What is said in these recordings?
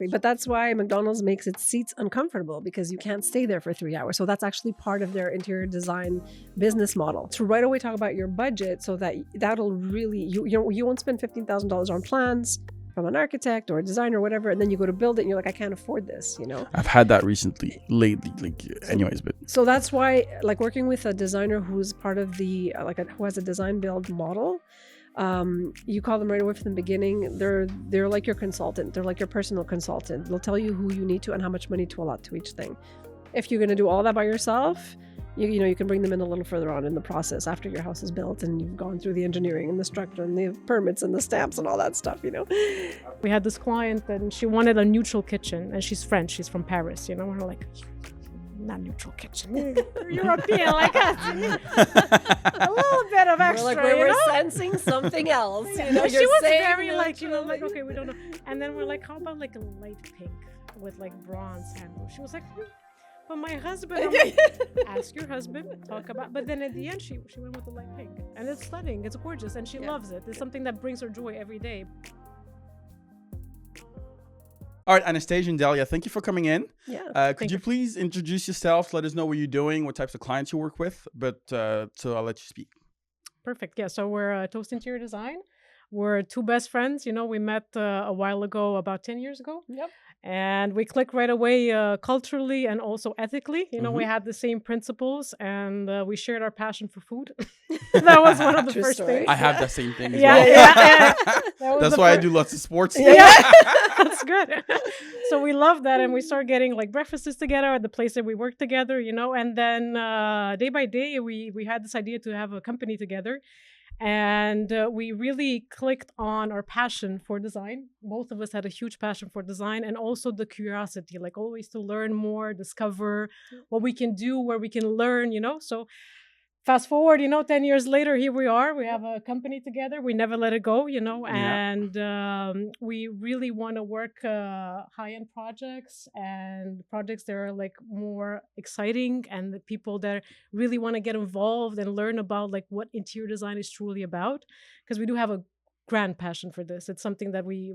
But that's why McDonald's makes its seats uncomfortable, because you can't stay there for 3 hours. So that's actually part of their interior design business model. To right away talk about your budget, so that that'll really, you won't spend $15,000 on plans from an architect or a designer or whatever, and then you go to build it and you're like, I can't afford this, I've had that lately, anyways, but. So that's why, like, working with a designer who's part of the, who has a design build model, you call them right away from the beginning. They're like your consultant. They're like your personal consultant. They'll tell you who you need to and how much money to allot to each thing. If you're going to do all that by yourself, you can bring them in a little further on in the process after your house is built and you've gone through the engineering and the structure and the permits and the stamps and all that stuff. We had this client and she wanted a neutral kitchen, and she's French. She's from Paris. We're like, not neutral kitchen. You're European like us. A little bit of extra. We're sensing something else. She was very like, okay, we don't know. And then we're like, how about like a light pink with like bronze handle? She was like, but my husband. I'm like, ask your husband. Talk about. But then at the end, she went with the light pink, and it's stunning. It's gorgeous, and she loves it. It's something that brings her joy every day. All right, Anastasia and Delia, thank you for coming in. Yeah. Could you please introduce yourself? Let us know what you're doing, what types of clients you work with. But so I'll let you speak. Perfect. Yeah. So we're Toast Interior Design. We're two best friends. We met a while ago, about 10 years ago. Yep. And we clicked right away culturally and also ethically. We had the same principles, and we shared our passion for food. That was one of the first things. I have that same thing as well. That's why I do lots of sports. Yeah. That's good. So we love that, and we start getting like breakfasts together at the place that we work together, and then day by day we had this idea to have a company together. And we really clicked on our passion for design. Both of us had a huge passion for design, and also the curiosity, like always to learn more, discover what we can do, where we can learn, So fast forward, 10 years later, here we are. We have a company together. We never let it go, and we really want to work high-end projects and projects that are like more exciting, and the people that really want to get involved and learn about like what interior design is truly about, because we do have a grand passion for this. It's something that we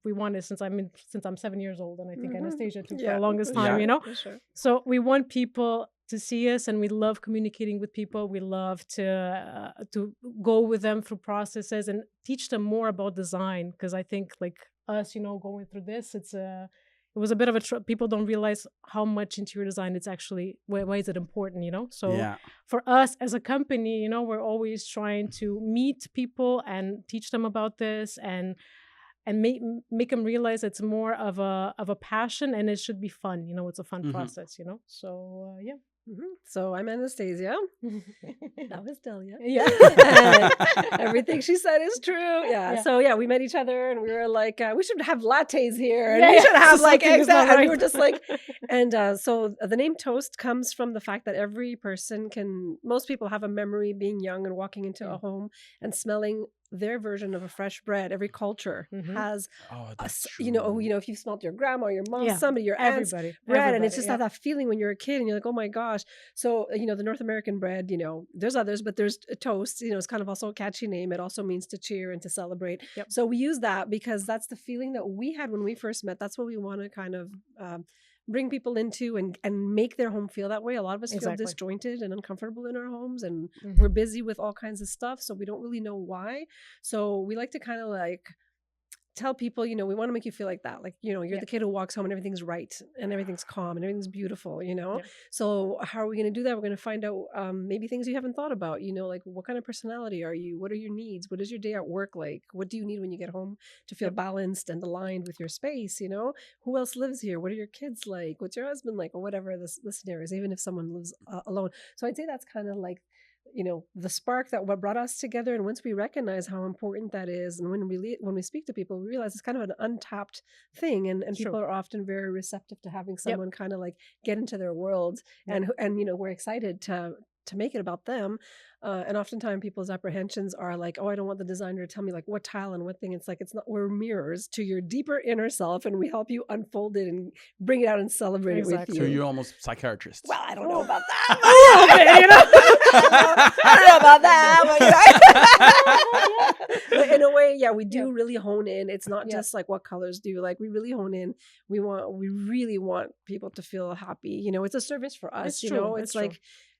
wanted since I'm 7 years old, and I think Anastasia too for the longest time, For sure. So we want people to see us, and we love communicating with people. We love to go with them through processes and teach them more about design, because I think like us, going through this, it was a bit of people don't realize how much interior design it's actually, why is it important, So for us as a company, we're always trying to meet people and teach them about this, and make them realize it's more of a passion, and it should be fun. It's a fun process, So yeah. Mm-hmm. So I'm Anastasia. That was Delia. Yeah. Everything she said is true. Yeah. So we met each other, and we were like, we should have lattes here, and we should have like eggs. And we were just like, and so the name Toast comes from the fact that most people have a memory being young and walking into a home and smelling their version of a fresh bread. Every culture has, if you've smelled your grandma, your mom, somebody, your aunt's bread, and it's just that feeling when you're a kid and you're like, oh my gosh. So, the North American bread, there's others, but there's Toast, it's kind of also a catchy name. It also means to cheer and to celebrate. Yep. So we use that because that's the feeling that we had when we first met. That's what we want to kind of bring people into and make their home feel that way. A lot of us feel disjointed and uncomfortable in our homes, and we're busy with all kinds of stuff, so we don't really know why. So we like to kind of like tell people, we want to make you feel like that. Like, you're the kid who walks home and everything's right and everything's calm and everything's beautiful, So how are we going to do that? We're going to find out maybe things you haven't thought about, like what kind of personality are you? What are your needs? What is your day at work like? What do you need when you get home to feel balanced and aligned with your space? Who else lives here? What are your kids like? What's your husband like? Or whatever the scenario is, even if someone lives alone. So I'd say that's kind of like, the spark that what brought us together. And once we recognize how important that is, and when we speak to people, we realize it's kind of an untapped thing, and people are often very receptive to having someone kind of like get into their world, and we're excited to to make it about them. And oftentimes people's apprehensions are like, oh, I don't want the designer to tell me like what tile and what thing. It's like, it's not, we're mirrors to your deeper inner self, and we help you unfold it and bring it out and celebrate it with you. So you're almost psychiatrist. Well, I don't know about that. I don't know about that. But in a way, yeah, we do really hone in. It's not just like what colors do you like. We really hone in. We really want people to feel happy. It's a service for us.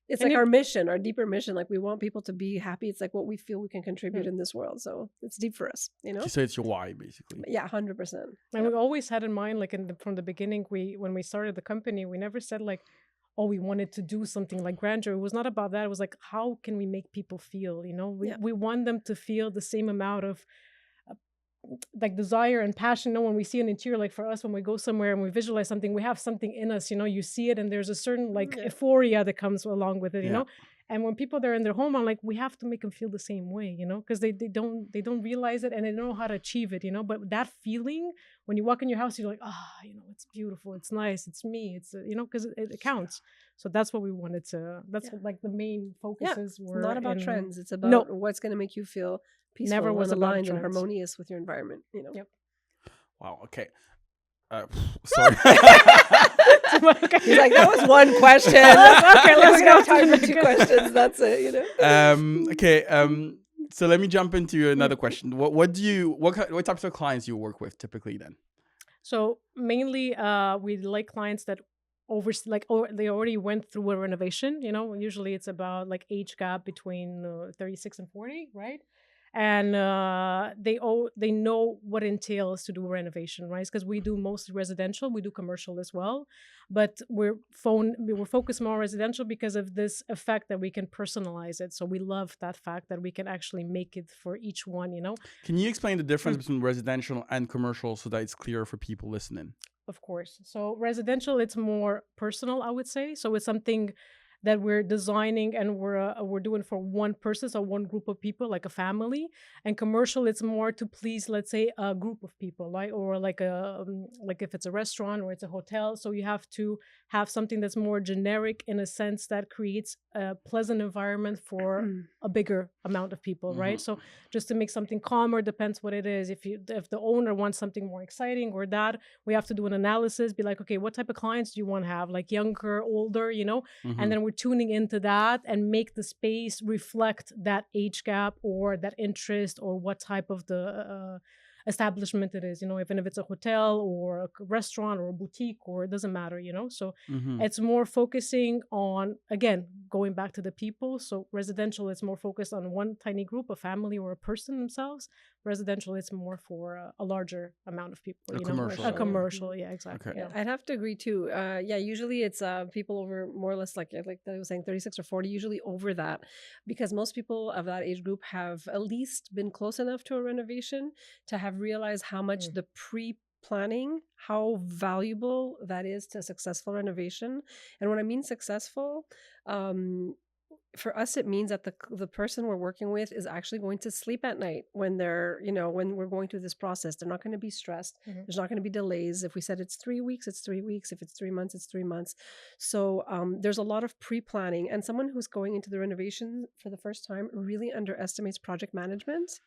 It's like our mission, our deeper mission. Like we want people to be happy. It's like what we feel we can contribute in this world. So it's deep for us. You say it's your why, basically. Yeah, 100%. And we always had in mind, like from the beginning, when we started the company, we never said like, oh, we wanted to do something like grandeur. It was not about that. It was like, how can we make people feel? We want them to feel the same amount of like desire and passion. When we see an interior, like for us, when we go somewhere and we visualize something, we have something in us, you see it, and there's a certain like euphoria that comes along with it, you know. And when people are in their home, I'm like, we have to make them feel the same way, because they don't realize it and they don't know how to achieve it, But that feeling when you walk in your house, you're like, it's beautiful, it's nice, it's me, it's because it counts. So that's what we wanted to. That's what like the main focuses were. It's not about trends. It's about what's going to make you feel peaceful, never was aligned and harmonious with your environment. Yep. Wow. Okay. Sorry. He's like, that was one question. Let's go. Time for 2 questions. That's it. Okay. So let me jump into another question. What types of clients do you work with typically then? So mainly, we like clients that they already went through a renovation. Usually it's about like age gap between 36 and 40, right? And they know what it entails to do a renovation, right? Because we do mostly residential, we do commercial as well, but we're focused more on residential because of this effect that we can personalize it. So we love that fact that we can actually make it for each one, Can you explain the difference between residential and commercial so that it's clear for people listening? Of course. So residential, it's more personal, I would say. So it's something that we're designing and we're doing for one person, so one group of people, like a family. And commercial, it's more to please, let's say, a group of people, right? Or like if it's a restaurant or it's a hotel. So you have to have something that's more generic in a sense that creates a pleasant environment for a bigger amount of people, right? So just to make something calmer, depends what it is. If the owner wants something more exciting or that, we have to do an analysis, be like, okay, what type of clients do you want to have? Like younger, older, and then we're tuning into that and make the space reflect that age gap or that interest or what type of the establishment it is, even if it's a hotel or a restaurant or a boutique, or it doesn't matter, so it's more focusing on, again, going back to the people. So residential is more focused on one tiny group, a family or a person themselves. Residential is more for a larger amount of people, commercial. A commercial, yeah, exactly. Okay. Yeah. I'd have to agree too. Usually it's people over more or less like I was saying 36 or 40, usually over that, because most people of that age group have at least been close enough to a renovation to have realized how much the pre-planning, how valuable that is to a successful renovation. And when I mean successful, for us, it means that the person we're working with is actually going to sleep at night when they're, when we're going through this process. They're not going to be stressed. There's not going to be delays. If we said it's 3 weeks, it's 3 weeks. If it's 3 months, it's 3 months. So there's a lot of pre-planning. And someone who's going into the renovation for the first time really underestimates project management,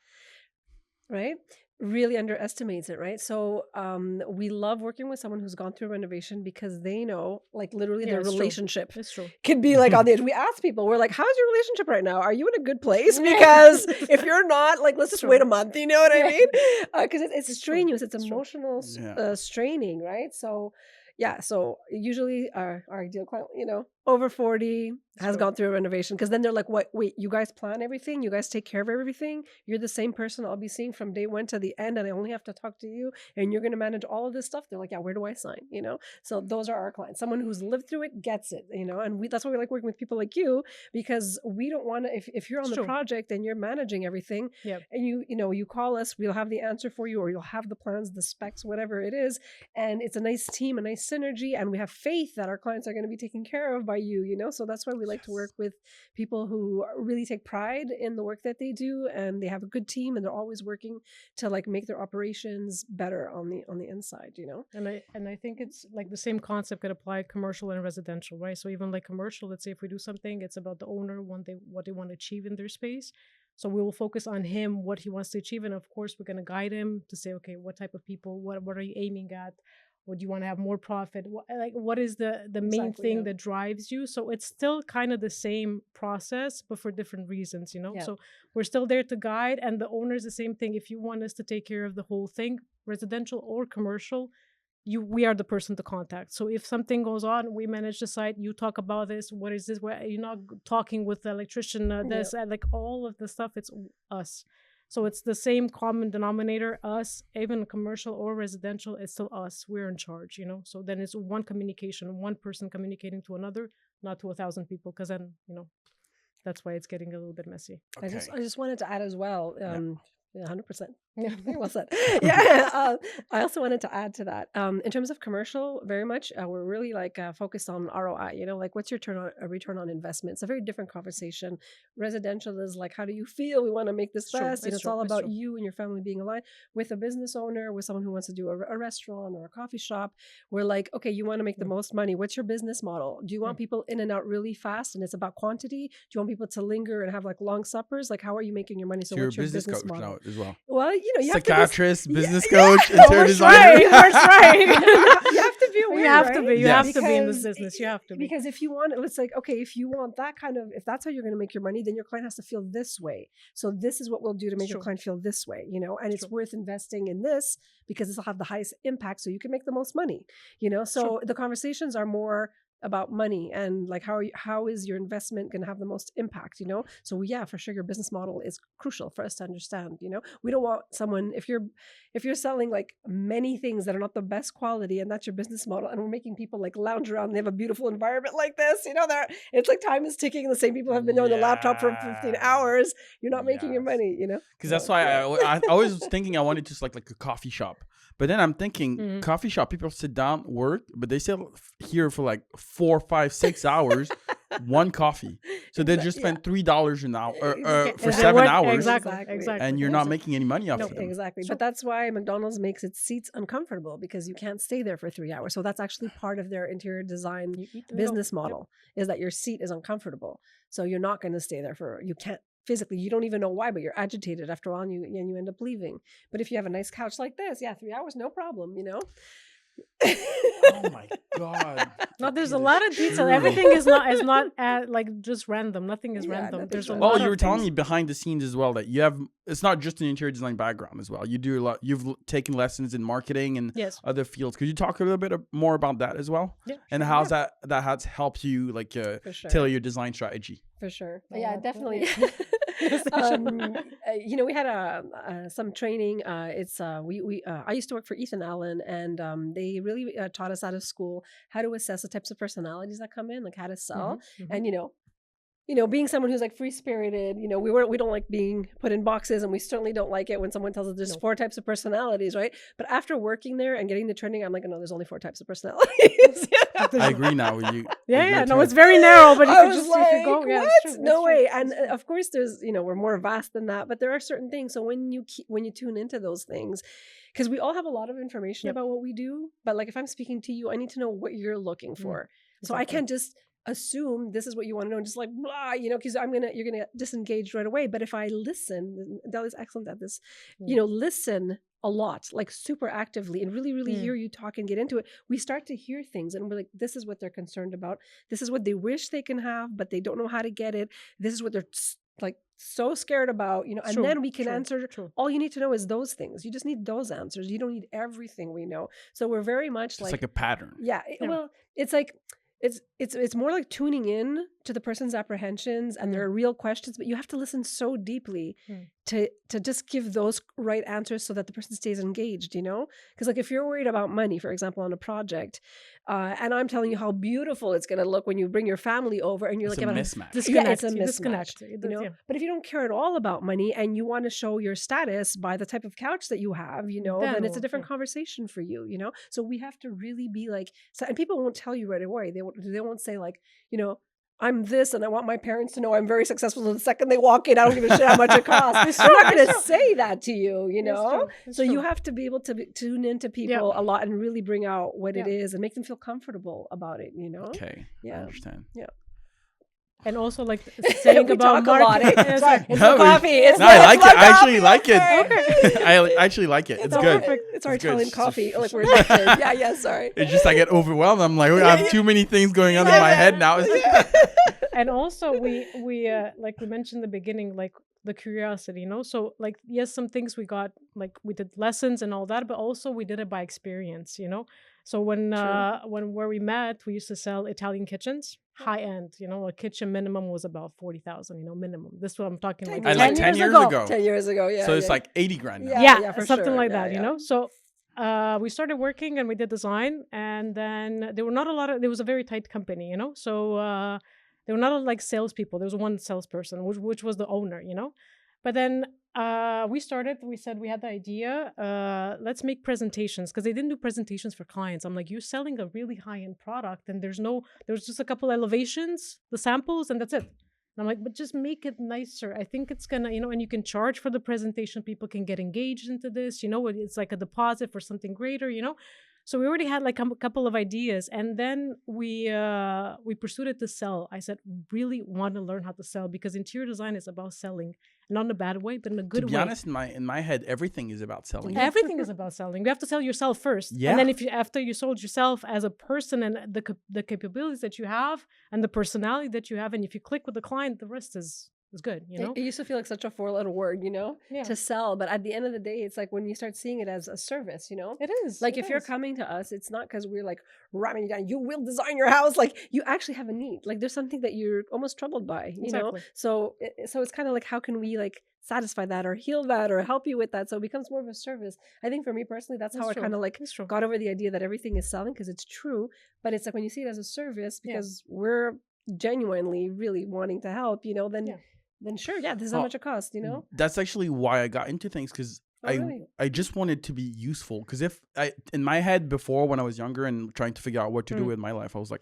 right? Really underestimates it, right? So we love working with someone who's gone through a renovation because they know, like literally their relationship could be like on the edge. We ask people, we're like, how's your relationship right now? Are you in a good place? Because if you're not, like, let's just wait a month, you know what I mean? Because it's strenuous, it's emotional straining, right? So so usually our ideal client, over 40 has gone through a renovation, because then they're like, wait, you guys plan everything? You guys take care of everything? You're the same person I'll be seeing from day one to the end, and I only have to talk to you, and you're going to manage all of this stuff? They're like, yeah, where do I sign? So those are our clients. Someone who's lived through it, gets it, and that's why we like working with people like you, because we don't want to, if you're on the project and you're managing everything, and you call us, we'll have the answer for you, or you'll have the plans, the specs, whatever it is, and it's a nice team, a nice synergy, and we have faith that our clients are going to be taken care of by you, you know? So that's why we like to work with people who really take pride in the work that they do, and they have a good team, and they're always working to like make their operations better on the inside, you know? And I think it's like the same concept could apply commercial and residential, right? So even like commercial, let's say if we do something, it's about the owner, what they want to achieve in their space. So we will focus on him, what he wants to achieve. And of course, we're going to guide him to say, okay, what type of people, what are you aiming at? Would you want to have more profit? What is the main thing that drives you? So it's still kind of the same process, but for different reasons, you know? Yeah. So we're still there to guide, and the owner's the same thing. If you want us to take care of the whole thing, residential or commercial, we are the person to contact. So if something goes on, we manage the site, you talk about this, what is this, you're not talking with the electrician, like all of the stuff, it's us. So it's the same common denominator, us, even commercial or residential, it's still us. We're in charge, you know? So then it's one communication, one person communicating to another, not to 1,000 people, because then, you know, that's why it's getting a little bit messy. Okay. I just wanted to add as well, 100%. Yeah, well said. I also wanted to add to that. In terms of commercial, very much we're really like focused on ROI. You know, like what's your return on investment? It's a very different conversation. Residential is like, how do you feel? We want to make this best. It's all about you and your family being aligned. With a business owner, with someone who wants to do a restaurant or a coffee shop, we're like, okay, you want to make the most money. What's your business model? Do you want people in and out really fast, and it's about quantity? Do you want people to linger and have like long suppers? Like, how are you making your money? So what's your business coach model? now as well. Well, you know, you psychiatrist, have to business coach, interior designer. You have to be aware. You have to be. You have to be in Because this business. You have to be. Because if you want, it's like, okay, if you want that kind of, if that's how you're going to make your money, then your client has to feel this way. So this is what we'll do to make your client feel this way, you know, and it's worth investing in this because this will have the highest impact so you can make the most money, you know? So the conversations are more about money and like how is your investment going to have the most impact, you know? So yeah, for sure your business model is crucial for us to understand, you know? We don't want someone, if you're selling like many things that are not the best quality and that's your business model, and we're making people like lounge around and they have a beautiful environment like this, you know, it's like time is ticking and the same people have been on the laptop for 15 hours, you're not making your money, you know? Because that's why I was thinking I wanted just like a coffee shop. But then I'm thinking coffee shop, people sit down, work, but they still here for like 4, 5, 6 hours, one coffee. So they just spend $3 an hour for 7 hours. Exactly. And you're not making any money off of them. Exactly. But that's why McDonald's makes its seats uncomfortable, because you can't stay there for 3 hours. So that's actually part of their interior design business model, is that your seat is uncomfortable. So you're not going to stay there you can't. Physically, you don't even know why, but you're agitated after a while, and you end up leaving. But if you have a nice couch like this, 3 hours, no problem, you know. Oh my god! No, there's a lot of detail. Everything is not like just random. Nothing is random. There's a lot. Well, you were telling me behind the scenes as well that you have. It's not just an interior design background as well. You do a lot. You've taken lessons in marketing and other fields. Could you talk a little bit more about that as well? Yeah. And how's that has helped you like tailor your design strategy? For sure. Yeah, definitely. You know, we had some training. I used to work for Ethan Allen, and they really taught us out of school how to assess the types of personalities that come in, like how to sell. And you know, being someone who's like free spirited, you know, we don't like being put in boxes, and we certainly don't like it when someone tells us there's 4 types of personalities, right? But after working there and getting the training, I'm like, no, there's only 4 types of personalities. I agree now with you. No, it's very narrow, but you can just like, if you go, what? No way. And of course, there's, you know, we're more vast than that, but there are certain things. So when you tune into those things, because we all have a lot of information about what we do, but like if I'm speaking to you, I need to know what you're looking for. So I can't just assume this is what you want to know and just like blah, you know, because you're gonna disengage right away. But if I listen, Delia's excellent at this, you know, listen a lot, like super actively, and really hear you talk and get into it, we start to hear things and we're like, this is what they're concerned about, this is what they wish they can have but they don't know how to get it, this is what they're like so scared about, you know, and then we can answer. All you need to know is those things. You just need those answers. You don't need everything we know. So we're very much it's like a pattern. Well, it's like it's more like tuning in to the person's apprehensions and there are real questions, but you have to listen so deeply to just give those right answers so that the person stays engaged, you know? Because like if you're worried about money, for example, on a project, and I'm telling you how beautiful it's going to look when you bring your family over and you're It's like, a mismatch. It's a mismatch. You You know? But if you don't care at all about money and you want to show your status by the type of couch that you have, you know, then it's a different conversation for you, you know? So we have to really be like, and people won't tell you right away. They won't say like, you know, I'm this and I want my parents to know I'm very successful. So the second they walk in, I don't give a shit how much it costs. I'm not going to say that to you, you know? So you have to be able to tune into people a lot and really bring out what it is and make them feel comfortable about it, you know? Okay. I understand. Yeah. And also like saying about marketing. It's coffee. I like it. I actually like it. Okay. I actually like it. It's good. Perfect. It's our Italian coffee. Like we're yeah, sorry. It's just I get overwhelmed. I'm like, I have too many things going on in my head now. And also we like we mentioned in the beginning, like the curiosity, you know? So like, yes, some things we got, like we did lessons and all that, but also we did it by experience, you know? So when where we met, we used to sell Italian kitchens, high end, you know, a kitchen minimum was about 40,000, you know, minimum. This is what I'm talking like 10 years ago. 10 years ago, yeah. So it's like 80 grand now. Yeah, for something like that, you know? So we started working and we did design, and then there was a very tight company, you know? So there were not like salespeople. There was one salesperson, which was the owner, you know? But then we said we had the idea, let's make presentations, because they didn't do presentations for clients. I'm like, you're selling a really high-end product and there was just a couple elevations, the samples, and that's it. And I'm like, but just make it nicer. I think it's gonna, you know, and you can charge for the presentation. People can get engaged into this, you know, it's like a deposit for something greater, you know? So we already had like a couple of ideas, and then we pursued it to sell. I said, really want to learn how to sell, because interior design is about selling, not in a bad way, but in a good way. To be honest, in my head, everything is about selling. Everything is about selling. You have to sell yourself first, and then after you sold yourself as a person and the capabilities that you have and the personality that you have, and if you click with the client, the rest is good, you know? It used to feel like such a 4-letter word, you know, to sell. But at the end of the day, it's like when you start seeing it as a service, you know? It is. Like if you're coming to us, it's not because we're like ramming you down, you will design your house. Like you actually have a need. Like there's something that you're almost troubled by, you know? So it's kind of like, how can we like satisfy that or heal that or help you with that? So it becomes more of a service. I think for me personally, that's how I kind of like got over the idea that everything is selling, because it's true. But it's like when you see it as a service, because we're genuinely really wanting to help, you know, then sure, this is how much it costs, you know? That's actually why I got into things, because I just wanted to be useful. Because in my head before, when I was younger and trying to figure out what to do with my life, I was like,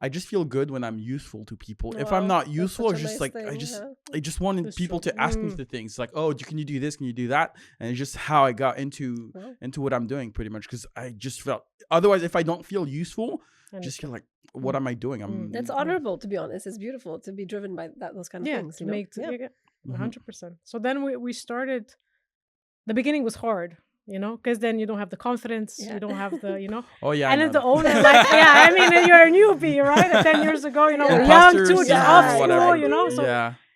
I just feel good when I'm useful to people. If I'm not useful, it's just like I just wanted people to ask me the things like, oh, can you do this? Can you do that? And it's just how I got into what I'm doing, pretty much, because I just felt otherwise, if I don't feel useful, just feel like, what am I doing? That's honorable, to be honest. It's beautiful to be driven by those kind of things. To make 100%. So then we started. The beginning was hard, you know, because then you don't have the confidence, you don't have the, you know. Oh yeah. And as the owner, like, I mean, you're a newbie, right? 10 years ago, you know, young too, just off school, you know. So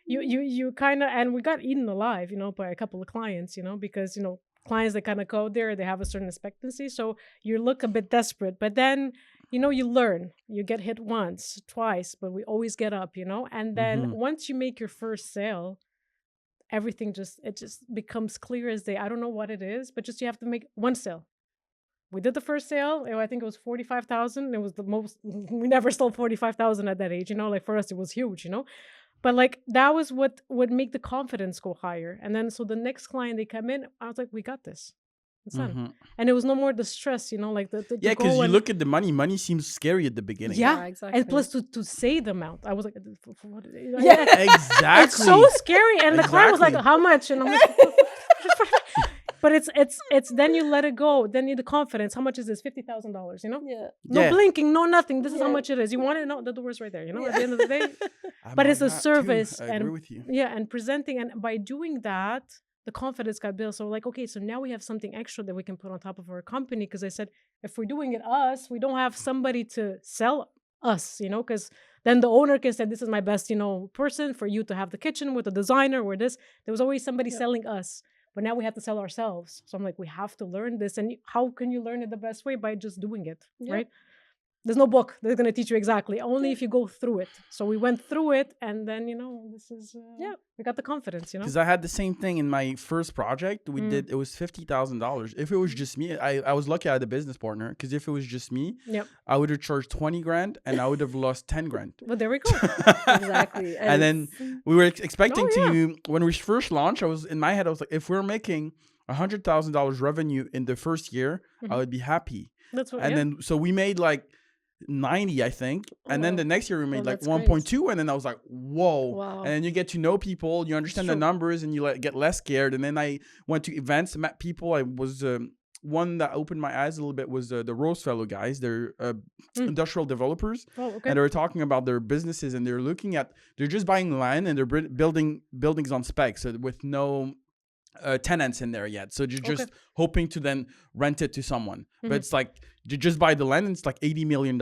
you kind of, and we got eaten alive, you know, by a couple of clients, you know, because, you know, clients that kind of go there, they have a certain expectancy, so you look a bit desperate. But then, you know, you learn. You get hit once, twice, but we always get up, you know. And then once you make your first sale, everything just becomes clear as day. I don't know what it is, but just you have to make one sale. We did the first sale. I think it was 45,000. It was the most. We never sold 45,000 at that age, you know. Like for us, it was huge, you know. But like that was what would make the confidence go higher. And then so the next client they come in, I was like, we got this. It's done. And it was no more the stress, you know, like the because you look at the money. Money seems scary at the beginning. Yeah, exactly. And plus to say the amount, I was like, for what? You know, exactly. It's so scary. And the client was like, how much? And I'm like, but it's then you let it go. Then you the confidence. How much is this? $50,000. You know? No blinking, no nothing. This is how much it is. You want it? No, the door's right there. You know, at the end of the day. But it's a service. I agree with you. Yeah, and presenting, and by doing that, the confidence got built. So like, okay, so now we have something extra that we can put on top of our company. Because I said, if we're doing it us, we don't have somebody to sell us, you know, because then the owner can say, this is my best, you know, person for you to have the kitchen with the designer or this. There was always somebody selling us. But now we have to sell ourselves. So I'm like, we have to learn this. And how can you learn it the best way? By just doing it, right? There's no book that's going to teach you exactly. Only if you go through it. So we went through it, and then this is we got the confidence. Because I had the same thing in my first project. We did it was $50,000. If it was just me, I was lucky I had a business partner. Because if it was just me, I would have charged 20 grand, and I would have lost 10 grand. Well, there we go. Exactly. And then we were expecting to when we first launched. I was in my head. I was like, if we're making $100,000 revenue in the first year, I would be happy. That's what. And then so we made like 90, I think, and then the next year we made like 1.2, and then I was like, whoa. Wow. And then you get to know people, you understand the numbers, and you get less scared. And then I went to events, met people. I was one that opened my eyes a little bit was the Rosca guys. They're industrial developers, and they were talking about their businesses, and they're just buying land, and they're building buildings on spec, so with no tenants in there yet, so you're just hoping to then rent it to someone. But it's like you just buy the land, and it's like $80 million.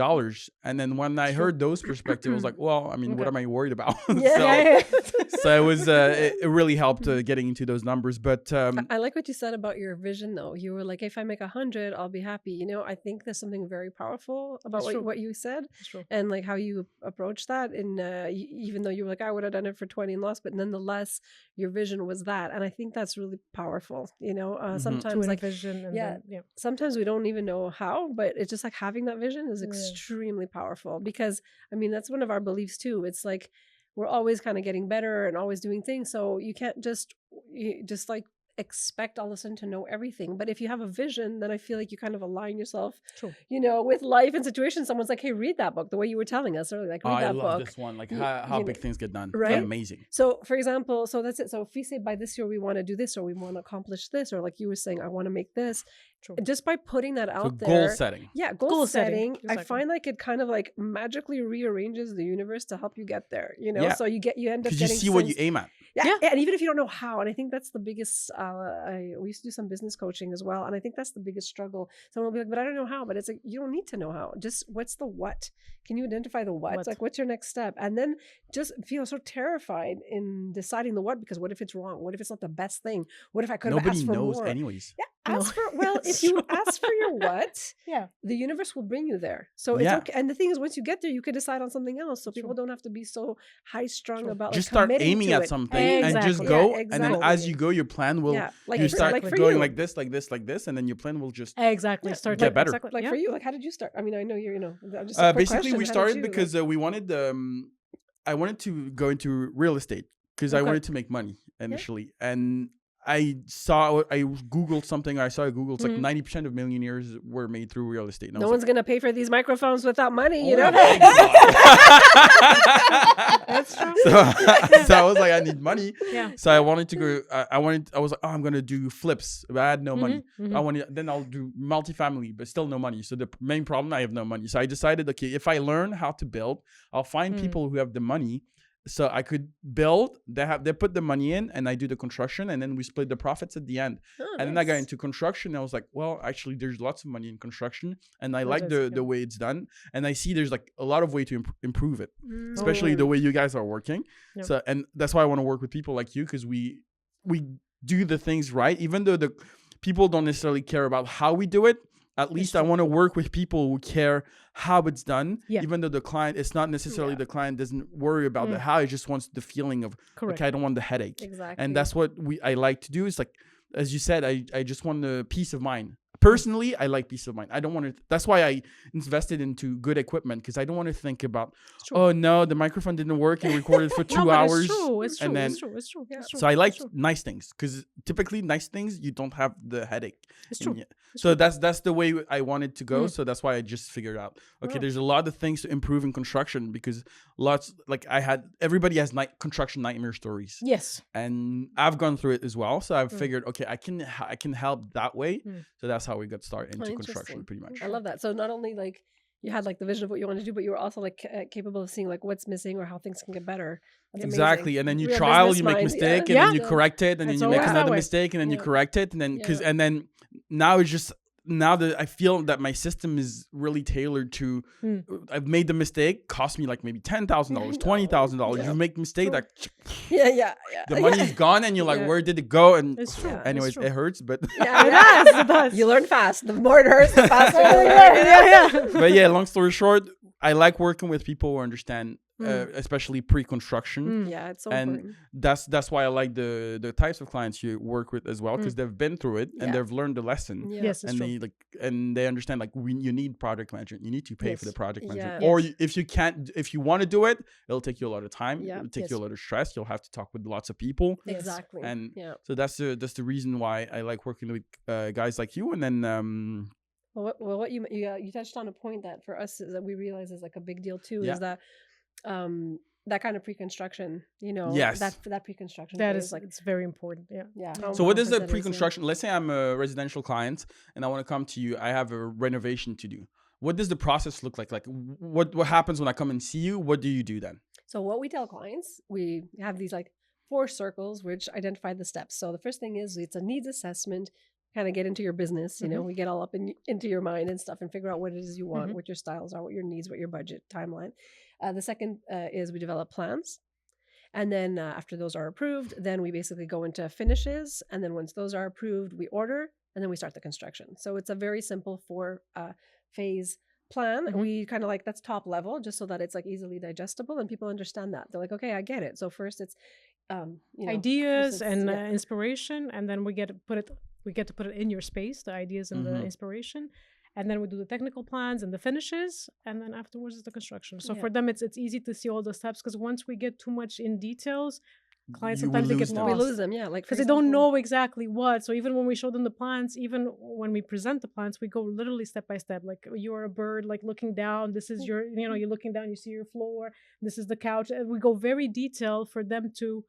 And then when I heard those perspectives, I was like, well, I mean, what am I worried about? So it was it really helped getting into those numbers. But I like what you said about your vision, though. You were like, if I make 100, I'll be happy. I think there's something very powerful about what you said, and like how you approach that. And even though you were like, I would have done it for 20 and lost, but nonetheless, your vision was that. And I think that's really powerful. Sometimes like vision, and sometimes we don't even know how, but it's just like having that vision is extremely powerful, because I mean, that's one of our beliefs too. It's like we're always kind of getting better and always doing things. So you can't just like expect all of a sudden to know everything. But if you have a vision, then I feel like you kind of align yourself, with life and situations. Someone's like, hey, read that book, the way you were telling us earlier, like read that book. I love this one, like how big things get done. Right? Amazing. So for example, so that's it. So if we say by this year we want to do this, or we want to accomplish this, or like you were saying, I want to make this. Just by putting that out there. Goal setting. Yeah, goal setting. Exactly. I find like it kind of like magically reassigns the universe to help you get there, So you end up getting, you see what you aim at. Yeah, and even if you don't know how, and I think that's the biggest. We used to do some business coaching as well, and I think that's the biggest struggle. Someone will be like, "But I don't know how." But it's like you don't need to know how. Just what's the what? Can you identify the what? Like, what's your next step? And then just feel so terrified in deciding the what, because what if it's wrong? What if it's not the best thing? What if I could have asked for more? Nobody knows, anyways. Yeah. If you ask for your what, the universe will bring you there. So it's okay. And the thing is, once you get there, you could decide on something else. So people don't have to be so high strung about just start aiming at something and just go. And then as you go, your plan will you start going like this, like this, like this, and then your plan will just start get better. Like for you, like how did you start? I mean, I know you're just basically we started because we wanted I wanted to go into real estate because I wanted to make money initially. And I Googled something. I saw a Google. It's like 90% of millionaires were made through real estate. No one's gonna pay for these microphones without money, That's true. So I was like, I need money. Yeah. So I wanted to go. I was like, I'm gonna do flips, but I had no money. Then I'll do multifamily, but still no money. So the main problem, I have no money. So I decided, okay, if I learn how to build, I'll find people who have the money. So I could build, they put the money in, and I do the construction, and then we split the profits at the end. Then I got into construction, and I was like, well, actually there's lots of money in construction, and I like the way it's done, and I see there's like a lot of way to improve it, especially the way you guys are working. So, and that's why I want to work with people like you, because we do the things right, even though the people don't necessarily care about how we do it. At least I want to work with people who care how it's done, even though the client, it's not necessarily the client doesn't worry about the how, he just wants the feeling of, okay, I don't want the headache. Exactly. And that's what I like to do. Is like, as you said, I just want the peace of mind. Personally, I like peace of mind. I don't want to. That's why I invested into good equipment, because I don't want to think about, oh no, the microphone didn't work and recorded for 2 hours. It's true. It's true. So I like nice things, because typically nice things, you don't have the headache. It's true. So that's the way I wanted to go. So that's why I just figured out, okay, there's a lot of things to improve in construction, because everybody has construction nightmare stories. Yes. And I've gone through it as well. So I've figured, okay, I can help that way. So that's how we got started into construction, pretty much. I love that. So not only like you had like the vision of what you want to do, but you were also like capable of seeing like what's missing or how things can get better. That's exactly. amazing. And then you Real you make mistake, and then you correct it, and then you make another mistake, and then you correct it, and then and then now it's just now that I feel that my system is really tailored to, I've made the mistake, cost me like maybe $10,000, $20,000. You make mistake that the money's gone, and you're like, where did it go? And It's true. anyways, it hurts, but It does. You learn fast. The more it hurts, the faster you learn. but yeah, long story short, I like working with people who understand, especially pre-construction. Yeah, it's so and important. that's why I like the types of clients you work with as well, because they've been through it and they've learned the lesson. Yeah. Yes, it's And true. they understand like you need project management. You need to pay for the project management. Yeah. Or if you want to do it, it'll take you a lot of time. Yeah. It'll take you a lot of stress. You'll have to talk with lots of people. Exactly. And yeah. so that's the reason why I like working with guys like you. And then What you touched on a point that for us is that we realize is like a big deal too, Yeah. is that that kind of pre-construction, Yes. that pre-construction That phase, is like it's very important. Yeah. so what is the important that is, pre-construction? Let's say I'm a residential client and I want to come to you. I have a renovation to do. What does the process look like? Like what happens when I come and see you? What do you do then? So what we tell clients, we have these like 4 circles which identify the steps. So the first thing is it's a needs assessment, kind of get into your business, we get all up into your mind and stuff and figure out what it is you want, what your styles are, what your needs, what your budget, timeline. The second is we develop plans. And then after those are approved, then we basically go into finishes. And then once those are approved, we order and then we start the construction. So it's a very simple 4 phase plan. We kind of like, that's top level, just so that it's like easily digestible and people understand that. They're like, okay, I get it. So first it's ideas and inspiration, and then we get to put it in your space, the ideas and the inspiration. And then we do the technical plans and the finishes, and then afterwards is the construction. So for them, it's easy to see all the steps, because once we get too much in details, clients sometimes they get lost. We lose them, like because they don't know exactly what. So even when we show them the plans, even when we present the plans, we go literally step by step. Like you're a bird, like looking down. This is your, you're looking down, you see your floor. This is the couch. And we go very detailed for them to.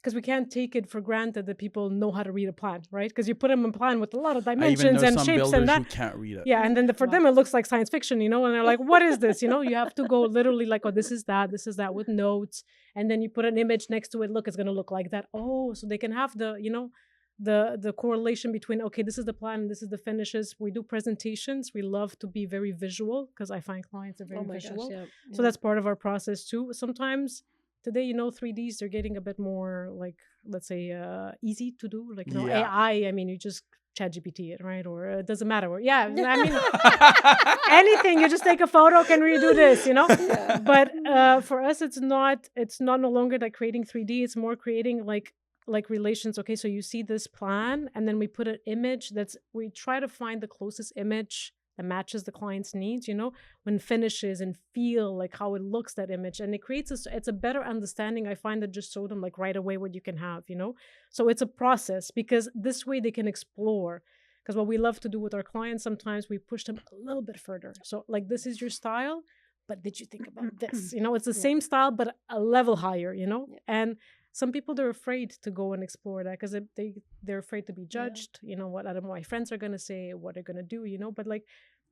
Because we can't take it for granted that people know how to read a plan, right? Because you put them in plan with a lot of dimensions and shapes and that. Who can't read it. Yeah, and then for them it looks like science fiction, and they're like, "What is this?" You have to go literally like, "Oh, this is that," with notes, and then you put an image next to it. Look, it's gonna look like that. Oh, so they can have the correlation between, okay, this is the plan and this is the finishes. We do presentations. We love to be very visual because I find clients are very visual. Gosh, So that's part of our process too. Sometimes. Today, 3Ds, they're getting a bit more, like, let's say, easy to do. Like, AI, I mean, you just ChatGPT it, right? Or it doesn't matter. I mean, anything. You just take a photo, can we do this, Yeah. But for us, it's not no longer like creating 3D. It's more creating like relations. Okay, so you see this plan, and then we put an image we try to find the closest image that matches the client's needs, when finishes and feel like how it looks, that image. And it creates it's a better understanding. I find that just show them like right away what you can have, So it's a process, because this way they can explore. Because what we love to do with our clients, sometimes we push them a little bit further. So like, this is your style, but did you think about this? It's the same style, but a level higher, And some people, they're afraid to go and explore that because they're afraid to be judged. What, I don't know, my friends are going to say, what they're going to do, But like,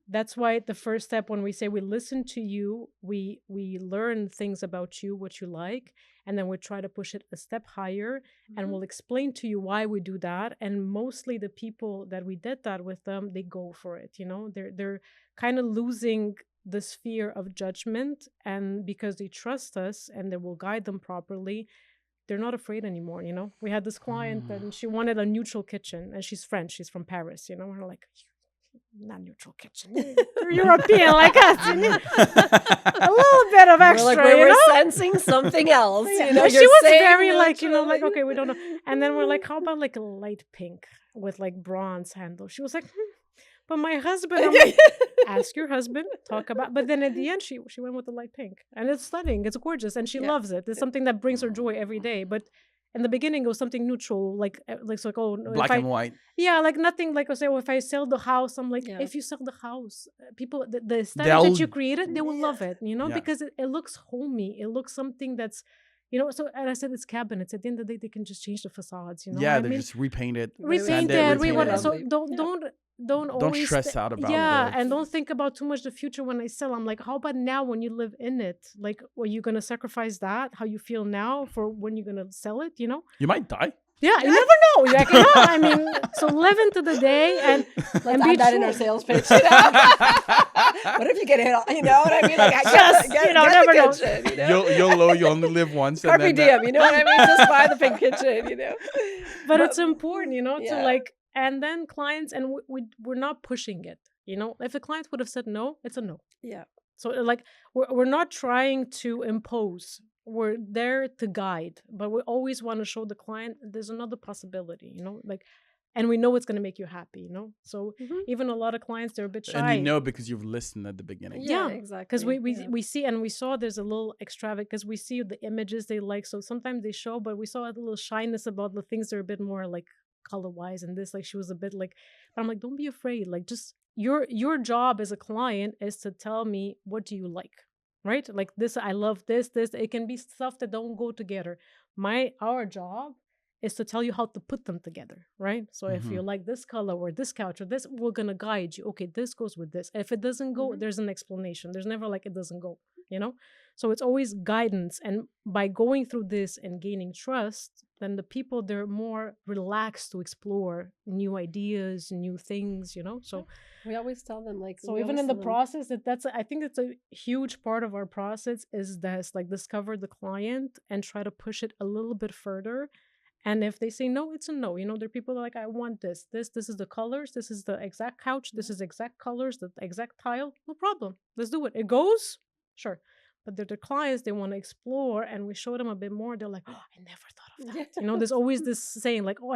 that's why the first step, when we say we listen to you, we learn things about you, what you like, and then we try to push it a step higher, and we'll explain to you why we do that. And mostly the people that we did that with them, they go for it. They're kind of losing this fear of judgment, and because they trust us and they will guide them properly, they're not afraid anymore, We had this client and she wanted a neutral kitchen, and she's French, she's from Paris, We're like, not neutral kitchen. You're European like us. A little bit of extra. We're sensing something else. She was very like, okay, we don't know. And then we're like, how about like a light pink with like bronze handle? She was like, but my husband, I'm like, ask your husband, talk about. But then at the end, she went with the light pink, and it's stunning, it's gorgeous, and she loves it. It's something that brings her joy every day. But in the beginning, it was something neutral, like black and white. Yeah, like nothing. Like I say, if I sell the house, I'm like, if you sell the house, people, the aesthetic that you created, they will love it, because it looks homey. It looks something that's. So, and I said it's cabinets. At the end of the day, they can just change the facades. Yeah, they just repaint it. Repaint it. So don't always stress out about it. And don't think about too much the future when I sell. I'm like, how about now when you live in it? Like, are you gonna sacrifice that? How you feel now for when you're gonna sell it? You might die. Yeah, you never know. You're like, no, I mean, so live into the day and Let's and add that in our sales pitch. You know? What if you get hit? You know what I mean? Like, never know. Kitchen, you know? YOLO, you only live once. Carpe diem, you know what I mean? Just buy the pink kitchen, you know? But it's important, you know, to Yeah. like, and then clients, and we're not pushing it, you know? If a client would have said no, it's a no. Yeah. So like, we're not trying to impose. We're there to guide, but we always want to show the client there's another possibility, you know, like, and we know it's going to make you happy, you know. So even a lot of clients, they're a bit shy. And you know because you've listened at the beginning. Yeah, exactly. because we see, and we saw there's a little extravagant, because we see the images they like. So sometimes they show, but we saw a little shyness about the things that are a bit more like color wise, and this, like, she was a bit like, but I'm like, don't be afraid. Like, just your job as a client is to tell me, what do you like? Right? Like, this, I love this. It can be stuff that don't go together. Our job is to tell you how to put them together, right? So if you like this color or this couch or this, we're gonna guide you. Okay, this goes with this. If it doesn't go, there's an explanation. There's never like it doesn't go, you know? So it's always guidance. And by going through this and gaining trust, then the people, they're more relaxed to explore new ideas, new things, you know? So we always tell them, like, so even in the process, I think it's a huge part of our process is this, like, discover the client and try to push it a little bit further. And if they say no, it's a no. You know, there are people that are like, I want this. This is the colors. This is the exact couch. This is exact colors, the exact tile. No problem. Let's do it. It goes? Sure. But they're the clients, they want to explore, and we show them a bit more. They're like, oh, I never thought of that. You know, there's always this saying like, oh,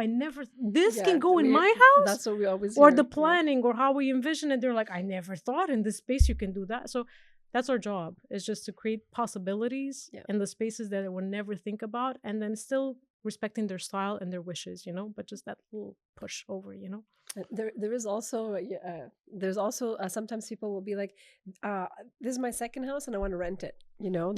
this can go in my house. That's what we always or hear. the planning or how we envision it. They're like, I never thought in this space you can do that. So that's our job, is just to create possibilities in the spaces that they would never think about, and then still respecting their style and their wishes, you know, but just that little push over, you know. There is also sometimes people will be like, this is my second house and I want to rent it, you know.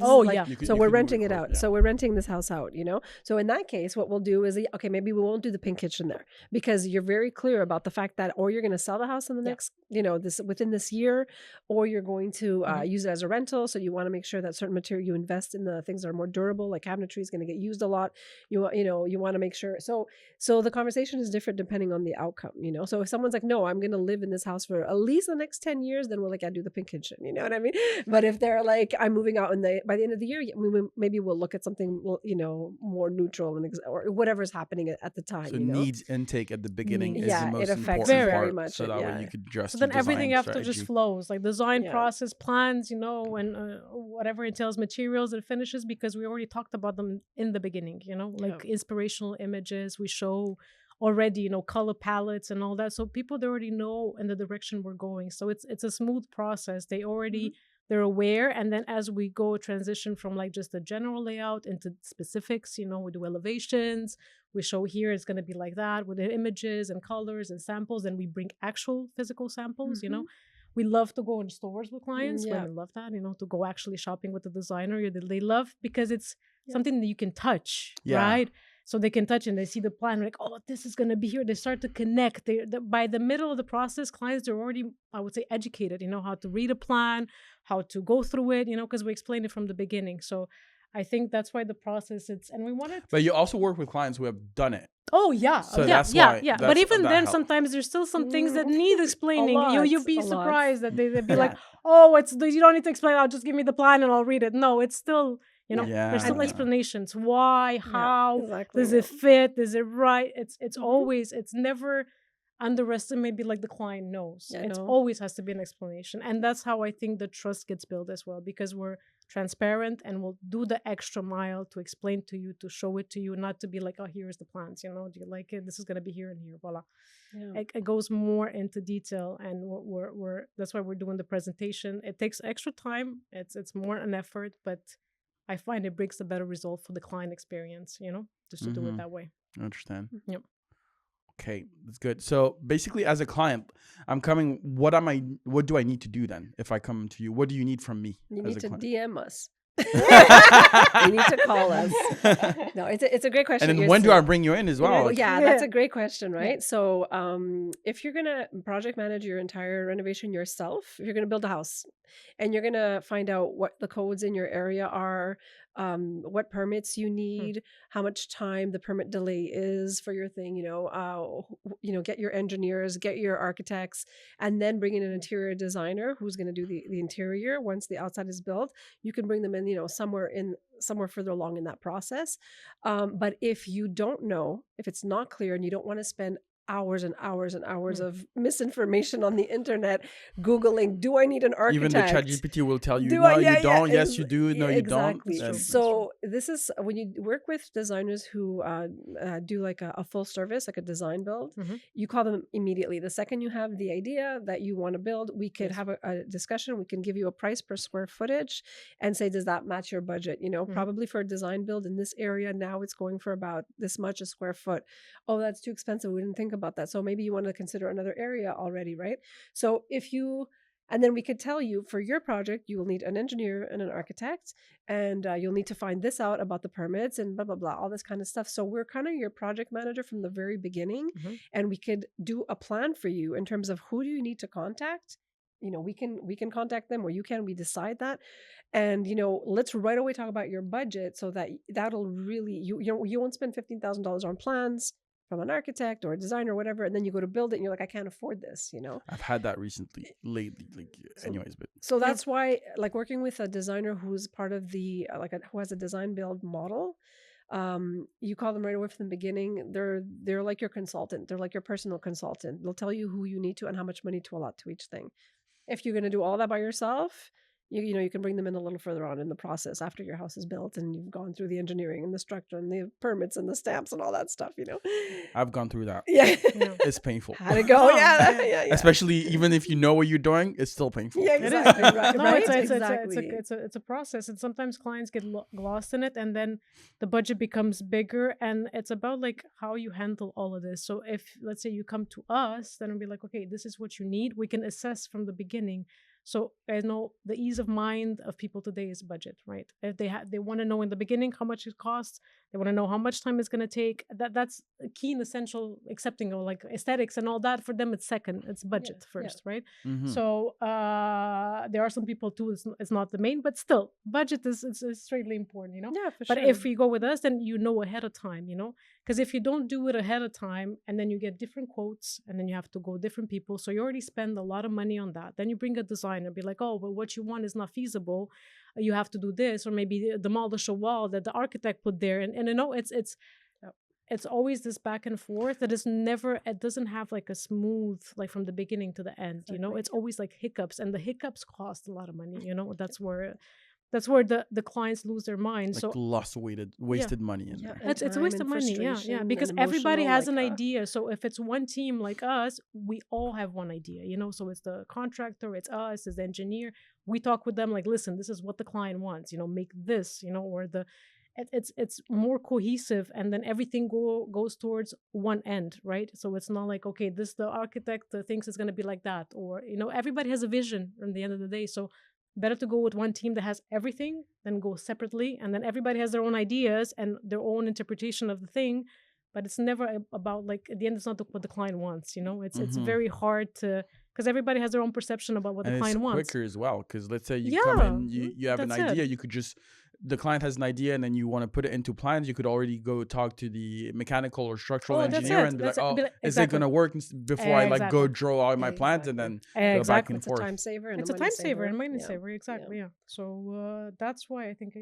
So we're renting it out. So we're renting this house out, you know. So in that case, what we'll do is, okay, maybe we won't do the pink kitchen there, because you're very clear about the fact that, or you're going to sell the house in the next, you know, within this year, or you're going to use it as a rental. So you want to make sure that certain material, you invest in the things that are more durable, like cabinetry is going to get used a lot. You want to make sure. So the conversation is different depending on the outcome, you know. So if someone's like, no, I'm going to live in this house for at least the next 10 years, then we're like, I do the pink kitchen, you know what I mean? But if they're like, I'm moving out by the end of the year, maybe we'll look at something, you know, more neutral or whatever's happening at the time. So you know? needs intake at the beginning is the most it affects important very part, much. so that way you could adjust. So then everything after strategy. just flows, like design process, plans, you know, and whatever entails materials and finishes, because we already talked about them in the beginning, you know, like inspirational images. We show already, you know, color palettes and all that, so people, they already know in the direction we're going. So it's a smooth process. They already they're aware, and then as we go transition from like just a general layout into specifics, you know, we do elevations, we show here it's going to be like that with the images and colors and samples, and we bring actual physical samples, you know. We love to go in stores with clients. Women love that, you know, to go actually shopping with the designer. They love, because it's something that you can touch, right? So they can touch and they see the plan, like, oh, this is going to be here. They start to connect. By the middle of the process, clients are already, I would say, educated, you know, how to read a plan, how to go through it, you know, because we explained it from the beginning. So I think that's why the process, and we wanted. But you also work with clients who have done it. Oh yeah, so that's why. But even then, sometimes there's still some things that need explaining. You'd be surprised that they'd be like, "Oh, you don't need to explain. I'll just give me the plan and I'll read it." No, it's still, you know, there's still explanations. Why? How? Does it fit? Is it right? It's always. It's never underestimated. Like the client knows. It always has to be an explanation, and that's how I think the trust gets built as well, because we're transparent and we'll do the extra mile to explain to you, to show it to you, not to be like, oh, here's the plans, you know, do you like it? This is going to be here and here, voila. It goes more into detail, and we're that's why we're doing the presentation. It takes extra time. It's more an effort, but I find it brings a better result for the client experience, you know, just to do it that way. I understand. Yep. Okay, that's good. So basically, as a client, I'm coming. What do I need to do then? If I come to you, what do you need from me? You need to DM us. You need to call us. No, it's a great question. And then when do I bring you in as well? Well, yeah, that's a great question, right? So, if you're gonna project manage your entire renovation yourself, if you're gonna build a house, and you're gonna find out what the codes in your area are, what permits you need, how much time the permit delay is for your thing, get your engineers, get your architects, and then bring in an interior designer who's going to do the interior once the outside is built. You can bring them in, somewhere further along in that process. But if you don't know, if it's not clear and you don't want to spend hours and hours and hours of misinformation on the internet, Googling, do I need an architect? Even the ChatGPT will tell you, no, you don't. Yes, you do. No, you don't. So this is when you work with designers who do like a full service, like a design build, you call them immediately. The second you have the idea that you want to build, we could have a discussion. We can give you a price per square footage and say, does that match your budget? Probably for a design build in this area, now it's going for about this much a square foot. Oh, that's too expensive. We didn't think about that. So maybe you want to consider another area already, right? So and then we could tell you for your project, you will need an engineer and an architect, and you'll need to find this out about the permits and blah, blah, blah, all this kind of stuff. So we're kind of your project manager from the very beginning, and we could do a plan for you in terms of who do you need to contact. We can contact them, or we decide that. And, let's right away talk about your budget so that that'll really, you won't spend $15,000 on plans from an architect or a designer or whatever, and then you go to build it and you're like, I can't afford this, I've had that lately, so that's why, like, working with a designer who's part of the who has a design build model, you call them right away from the beginning. They're like your consultant. They're like your personal consultant. They'll tell you who you need to and how much money to allot to each thing. If you're going to do all that by yourself, you can bring them in a little further on in the process after your house is built and you've gone through the engineering and the structure and the permits and the stamps and all that stuff, I've gone through that. Yeah. It's painful. How'd it go? Yeah. Especially even if you know what you're doing, it's still painful. Yeah, exactly. Right. It's a process, and sometimes clients get lost in it, and then the budget becomes bigger, and it's about like how you handle all of this. So if, let's say, you come to us, then we'll be like, okay, this is what you need. We can assess from the beginning. So I know the ease of mind of people today is budget, right? If they want to know in the beginning how much it costs, they want to know how much time it's going to take. That's a key and essential. Accepting of like aesthetics and all that, for them it's second. It's budget first, right? So there are some people too. It's not the main, but still, budget is extremely important, Yeah, for but sure. if you go with us, then ahead of time, because if you don't do it ahead of time and then you get different quotes and then you have to go different people, so you already spend a lot of money on that. Then you bring a designer, be like, oh, but what you want is not feasible. You have to do this, or maybe demolish a wall that the architect put there, and it's always this back and forth that is never. It doesn't have like a smooth, like from the beginning to the end. It's always like hiccups, and the hiccups cost a lot of money. That's where the clients lose their mind. Like so wasted money in there. It's a waste of money, yeah, because everybody has an idea. So if it's one team like us, we all have one idea, so it's the contractor, it's us, it's the engineer. We talk with them like, listen, this is what the client wants, make this, or it's more cohesive, and then everything goes towards one end, right? So it's not like, okay, the architect thinks it's going to be like that, or everybody has a vision at the end of the day. So better to go with one team that has everything than go separately, and then everybody has their own ideas and their own interpretation of the thing, but it's never about, like, at the end it's not what the client wants. It's very hard to, because everybody has their own perception about what the client wants. It's quicker as well, because let's say you come in, you have an idea, you could just, the client has an idea and then you want to put it into plans, you could already go talk to the mechanical or structural engineer and be like, is it going to work before I go draw out my plans and then go back and forth. It's a time saver and it's a time saver and money saver, exactly. Yeah. So that's why I think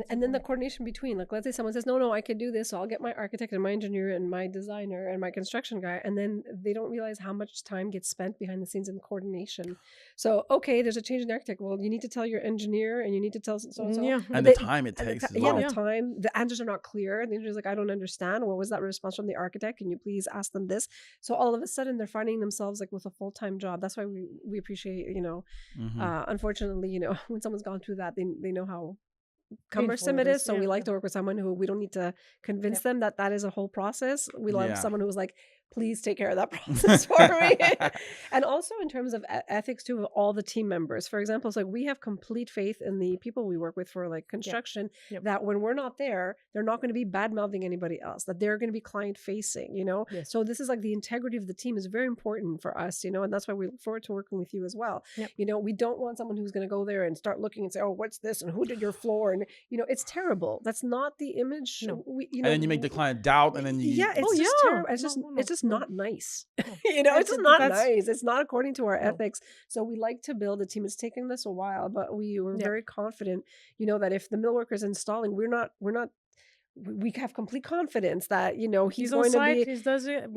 and then the coordination between, like, let's say someone says, no, I could do this, so I'll get my architect and my engineer and my designer and my construction guy, and then they don't realize how much time gets spent behind the scenes in coordination. So okay, there's a change in the architect. Well, you need to tell your engineer and you need to tell so and so. Yeah. And the time it takes as well. The time. The answers are not clear. The engineer's like, I don't understand. What was that response from the architect? Can you please ask them this? So all of a sudden they're finding themselves like with a full-time job. That's why we appreciate, unfortunately, when someone's gone through that, they know how cumbersome it is. So we like to work with someone who we don't need to convince them that is a whole process. We love someone who's like, please take care of that process for me. And also in terms of ethics too, of all the team members. For example, it's like we have complete faith in the people we work with for like construction, that when we're not there, they're not going to be bad mouthing anybody else, that they're going to be client facing, you know? Yes. So this is like the integrity of the team is very important for us, you know, and that's why we look forward to working with you as well. You know, we don't want someone who's going to go there and start looking and say, oh, what's this? And who did your floor? And, you know, it's terrible. That's not the image. No. You know, and then you make the client doubt, and then you it's just terrible. It's just not nice. You know, it's just not nice. It's not according to our ethics. So we like to build a team. It's taken us a while, but we were very confident, you know, that if the millworker is installing, we have complete confidence that, you know, he's going to be,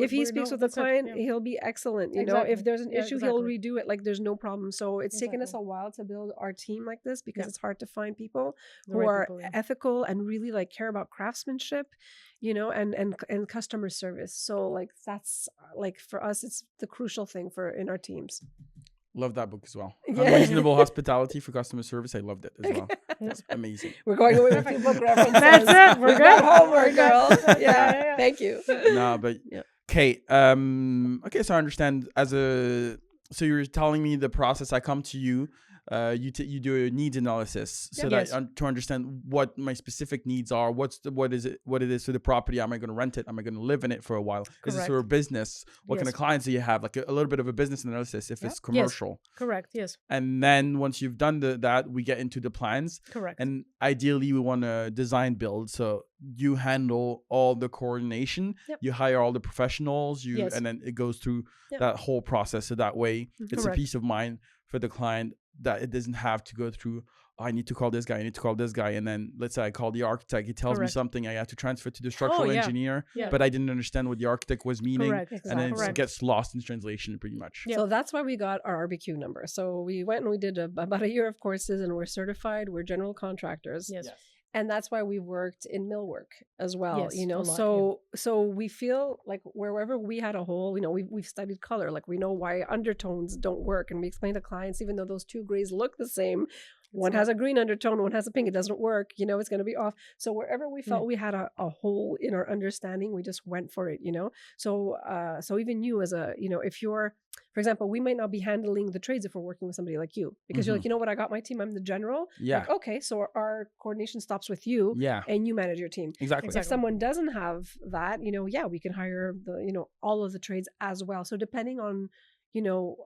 if he speaks with the client, he'll be excellent. You know, if there's an issue, he'll redo it. Like there's no problem. So it's taken us a while to build our team like this, because it's hard to find people who are ethical and really like care about craftsmanship, you know, and customer service. So like, that's like, for us, it's the crucial thing in our teams. Love that book as well. Unreasonable Hospitality for Customer Service. I loved it as well. It's amazing. We're going away with a few book references. That's it. We're good. Homework, girls. Yeah. Thank you. No, but Kate. Okay, so I understand. So you're telling me the process. I come to you. You do a needs analysis to understand what my specific needs are. What it is for the property. Am I going to rent it? Am I going to live in it for a while? Correct. Is this for a business? What kind of clients do you have? Like a little bit of a business analysis if it's commercial. Yes. Correct. Yes. And then once you've done that, we get into the plans. Correct. And ideally, we want to design build. So you handle all the coordination. Yep. You hire all the professionals. And then it goes through that whole process. So that way, it's a peace of mind for the client, that it doesn't have to go through, I need to call this guy, I need to call this guy. And then let's say I call the architect, he tells me something, I have to transfer to the structural engineer, but I didn't understand what the architect was meaning. And then it gets lost in translation pretty much. So that's why we got our RBQ number. So we went and we did about a year of courses, and we're certified, we're general contractors. Yes. And that's why we worked in millwork as well, you know. So we feel like wherever we had a hole, you know, we've studied color, like we know why undertones don't work, and we explain to clients, even though those two grays look the same, one has a green undertone, one has a pink, it doesn't work, you know, it's going to be off. So wherever we felt we had a hole in our understanding, we just went for it, you know. So even you as a, you know, if you're, for example, we might not be handling the trades if we're working with somebody like you, because you're like, you know what, I got my team, I'm the general. Like, okay, so our coordination stops with you, and you manage your team. Exactly. If someone doesn't have that, you know, we can hire all of the trades as well. So depending on, you know,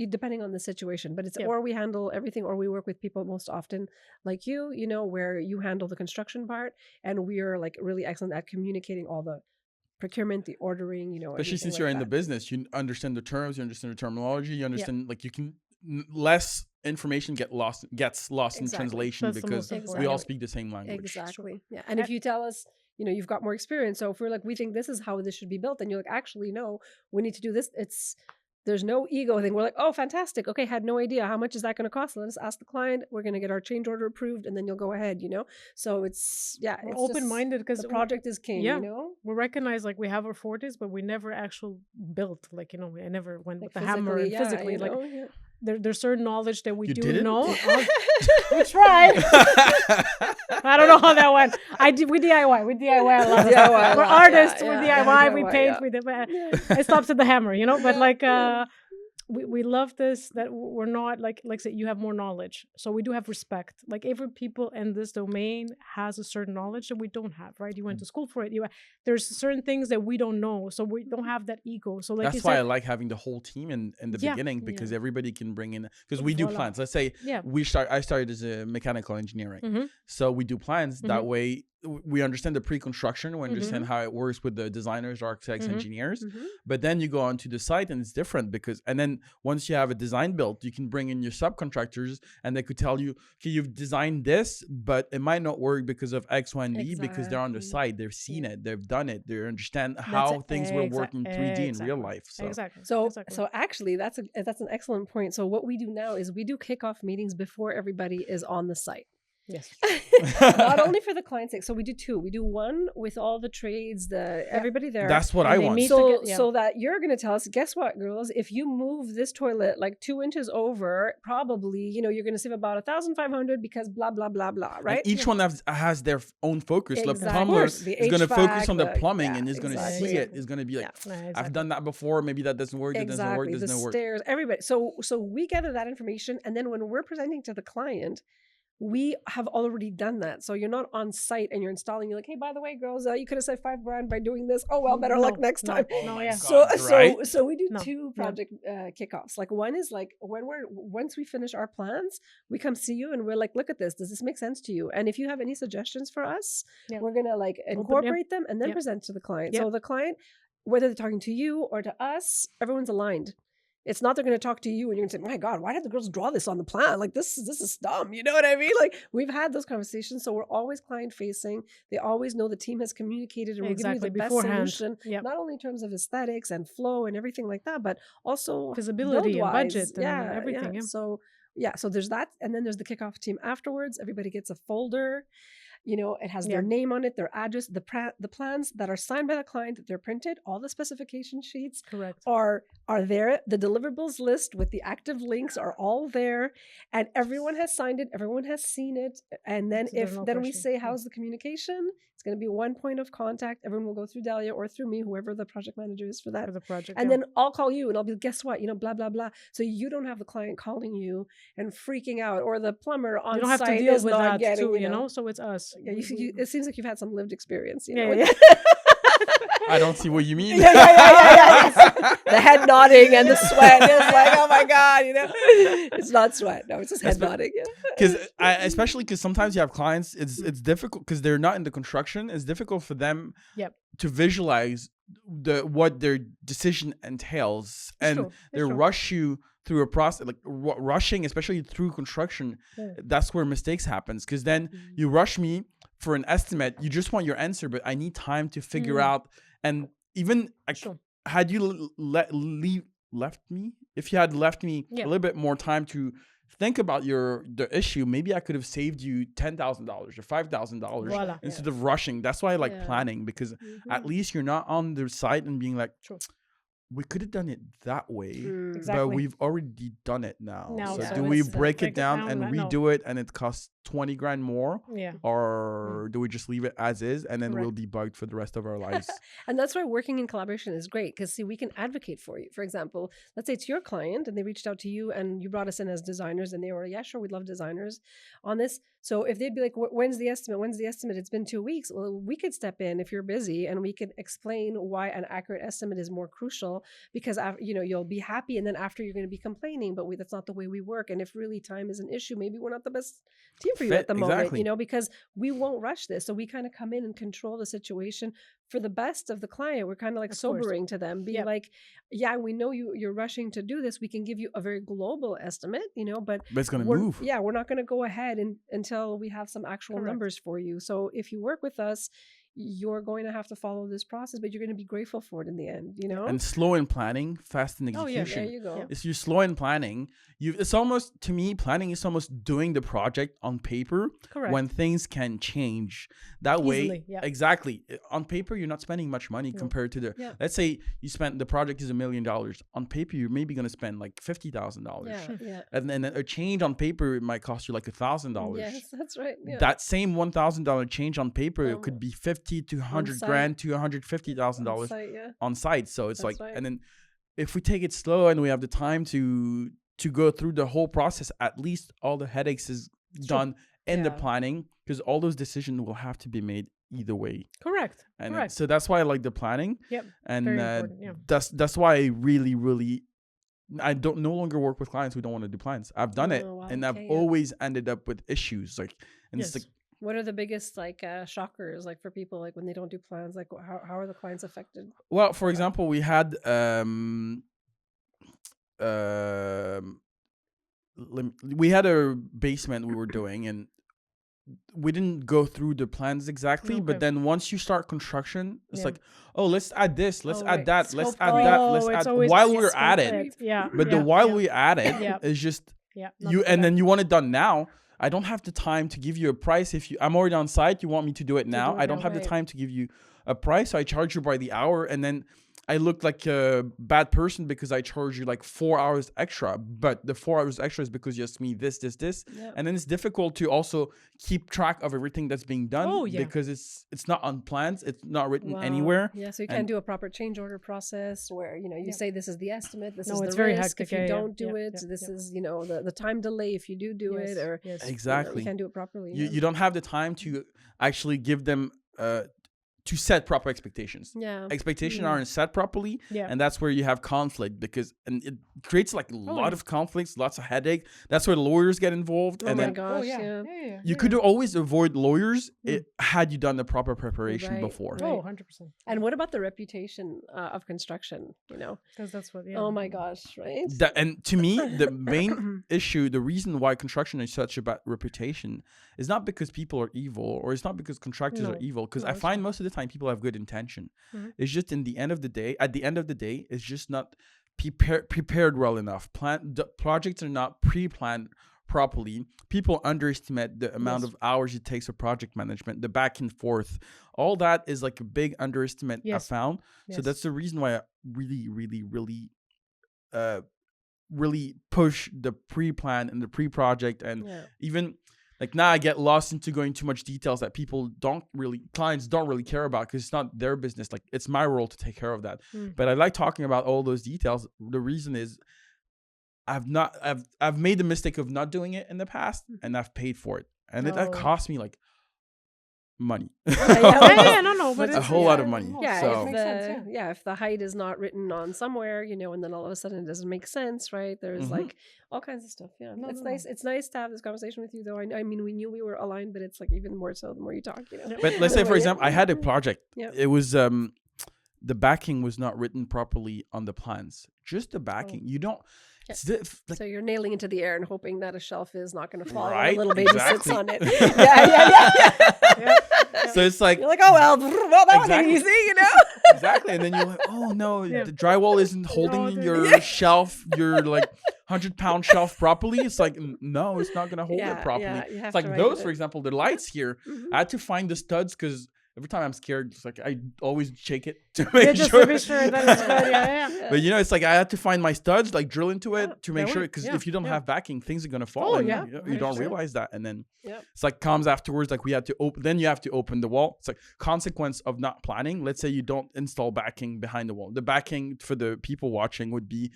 depending on the situation, but it's or we handle everything, or we work with people most often like you know, where you handle the construction part, and we are like really excellent at communicating all the procurement, the ordering, you know. Especially since you're in the business, you understand the terms, you understand the terminology, you understand like you can less information gets lost in translation. That's because we all speak the same language. Exactly. Yeah. And if you tell us, you know, you've got more experience, so if we're like, we think this is how this should be built, and you're like, actually, no, we need to do this. There's no ego thing. We're like, oh, fantastic. Okay, had no idea. How much is that going to cost? Let us ask the client. We're going to get our change order approved, and then you'll go ahead, you know? So it's, we're open-minded, because the project is king, you know? We recognize, like, we have our fortes, but we never actually built, like, you know, I never went like with the hammer and physically. Like, there's certain knowledge that we know. We tried. I don't know how that went. We DIY. We DIY a lot. We're artists. We DIY. We paint. It stops at the hammer, you know? But like, we love this, that we're not like I said, you have more knowledge, so we do have respect. Like every people in this domain has a certain knowledge that we don't have, right? You went to school for it. There's certain things that we don't know, so we don't have that ego. So like that's why I like having the whole team in the beginning, because everybody can bring in, because we do plans. Let's say I started as a mechanical engineering, so we do plans that way. We understand the pre-construction, we understand how it works with the designers, architects, engineers, but then you go onto the site and it's different, and then once you have a design built, you can bring in your subcontractors and they could tell you, okay, you've designed this, but it might not work because of X, Y, and Z, because they're on the site, they've seen it, they've done it, they understand how things will work in 3D in real life. So actually that's an excellent point. So what we do now is we do kickoff meetings before everybody is on the site. Yes. Not only for the client's sake. So we do two. We do one with all the trades, everybody there. That's what I want. So that you're going to tell us, guess what, girls? If you move this toilet like 2 inches over, probably, you're going to save about 1,500 because blah, blah, blah, blah, right? And each one has their own focus. Exactly. The plumber is going to focus on the plumbing and is going to exactly. see it. Is going to be like, I've done that before. Maybe that doesn't work. That doesn't work. Doesn't work. Stairs, everybody. So we gather that information. And then when we're presenting to the client, we have already done that. So you're not on site and you're installing. You're like, hey, by the way, girls, you could have saved $5,000 by doing this. Oh, well, better luck next time. So we do two project kickoffs. Like one is like once we finish our plans, we come see you and we're like, look at this. Does this make sense to you? And if you have any suggestions for us, we're going to like incorporate them and then present to the client. So the client, whether they're talking to you or to us, everyone's aligned. It's not they're going to talk to you and you're going to say, my God, why did the girls draw this on the plan? Like, this is dumb. You know what I mean? Like, we've had those conversations. So we're always client facing. They always know the team has communicated and we're giving you the best solution, not only in terms of aesthetics and flow and everything like that, but also visibility and budget and everything. So there's that. And then there's the kickoff team afterwards. Everybody gets a folder. It has their name on it, their address, the plans that are signed by the client, they're printed, all the specification sheets are there. The deliverables list with the active links are all there, and everyone has signed it, everyone has seen it. And then we say, how's the communication? It's going to be one point of contact. Everyone will go through Delia or through me, whoever the project manager is for that. For the project, and then I'll call you and I'll be, guess what? Blah, blah, blah. So you don't have the client calling you and freaking out, or the plumber on site. You don't have to deal with that too, so it's us. Yeah, it seems like you've had some lived experience. I don't see what you mean. The head nodding and the sweat is like, oh my God, it's not sweat. No, it's just head nodding. Especially because sometimes you have clients, it's difficult because they're not in the construction. It's difficult for them to visualize what their decision entails, and they rush you through a process, like rushing, especially through construction. That's where mistakes happens, because then you rush me for an estimate. You just want your answer, but I need time to figure out. And even had you left me, if you had left me a little bit more time to think about the issue, maybe I could have saved you $10,000 or $5,000 instead of rushing. That's why I like planning, because at least you're not on the site and being like, we could have done it that way, but we've already done it now. So do we break it down and redo it, and it costs $20,000 more? Or do we just leave it as is, and then we'll be bugged for the rest of our lives? And that's why working in collaboration is great, because we can advocate for you. For example, let's say it's your client and they reached out to you and you brought us in as designers, and they were, yeah, sure, we'd love designers on this. So if they'd be like, when's the estimate? It's been 2 weeks. Well, we could step in if you're busy, and we could explain why an accurate estimate is more crucial, because you'll be happy, and then after you're going to be complaining, but that's not the way we work. And if really time is an issue, maybe we're not the best team for you at the moment, because we won't rush this. So we kind of come in and control the situation for the best of the client. We're kind of like sobering to them, being like, yeah, we know you're rushing to do this. We can give you a very global estimate, but it's going to move. Yeah, we're not going to go ahead until we have some actual numbers for you. So if you work with us, you're going to have to follow this process, but you're going to be grateful for it in the end, And slow in planning, fast in execution. There you go. If you're slow in planning, it's almost, to me, planning is almost doing the project on paper when things can change. That way, exactly. On paper, you're not spending much money compared to let's say the project is $1 million. On paper, you're maybe going to spend like $50,000. And then a change on paper, it might cost you like $1,000. Yes, that's right. Yeah. That same $1,000 change on paper, it could be $50,000 to $100,000 to $150,000 on site. So it's and then if we take it slow and we have the time to go through the whole process, at least all the headaches is done in the planning, because all those decisions will have to be made either way. Correct. So that's why I like the planning. And very important, that's why I really I don't no longer work with clients who don't want to do plans. I've done it, and I've always ended up with issues. It's like, what are the biggest shockers for people when they don't do plans? How are the clients affected? Well, for example, we had we had a basement we were doing, and we didn't go through the plans exactly. But then once you start construction, it's like, oh, let's add this, let's add that, let's add that, let's add while we're at it. But the while we add it is just and then you want it done now. I don't have the time to give you a price. If I'm already on site, you want me to do it now. I don't have the right. time to give you a price. So I charge you by the hour, and then I look like a bad person because I charge you like 4 hours extra. But the 4 hours extra is because you asked me this. Yeah. And then it's difficult to also keep track of everything that's being done because it's not on plans. It's not written anywhere. Yeah, so you can't do a proper change order process where, you say this is the estimate, this is the it's very risk. hectic. If you don't do it, this is, the time delay if you do it. Or Exactly. you can't do it properly. You don't have the time to actually give them to set proper expectations. Yeah. Expectations aren't set properly. Yeah. And that's where you have conflict and it creates like a lot of conflicts, lots of headache. That's where the lawyers get involved. Oh my gosh. Yeah. You could always avoid lawyers had you done the proper preparation before. Oh, 100%. And what about the reputation of construction, Because that's what, Oh my gosh, right? And to me, the main issue, the reason why construction is such a bad reputation is not because people are evil or it's not because contractors are evil. Because I find most of the time people have good intention. It's just at the end of the day, it's just not prepared well enough. Projects are not pre-planned properly. People underestimate the amount of hours it takes for project management, the back and forth. All that is like a big underestimate I found. So that's the reason why I really, really, really really push the pre-plan and the pre-project. And even like now I get lost into going too much details that clients don't really care about because it's not their business. Like it's my role to take care of that. But I like talking about all those details. The reason is I've made the mistake of not doing it in the past and I've paid for it. And that cost me like money. But a whole lot of money. Yeah, so. If the height is not written on somewhere, and then all of a sudden it doesn't make sense, right? There's like all kinds of stuff. Yeah, it's nice. It's nice to have this conversation with you, though. I mean, we knew we were aligned, but it's like even more so the more you talk. But let's say, for example, I had a project. It was the backing was not written properly on the plans. Just the backing. You don't. So you're nailing into the air and hoping that a shelf is not going to fall right? when a little baby sits on it. So it's like you're like, oh well, that wasn't easy, Exactly, and then you're like, oh no, the drywall isn't holding your shelf, your like 100-pound shelf properly. It's like no, it's not gonna hold it properly. It's like those, for example, the lights here. I had to find the studs because every time I'm scared, it's like I always shake it to make sure. To be sure that it's good. But it's like I had to find my studs, like drill into it to make sure. Because if you don't have backing, things are gonna fall. You don't realize that, and then it's like comes afterwards. Like we had to open. Then you have to open the wall. It's like consequence of not planning. Let's say you don't install backing behind the wall. The backing for the people watching would be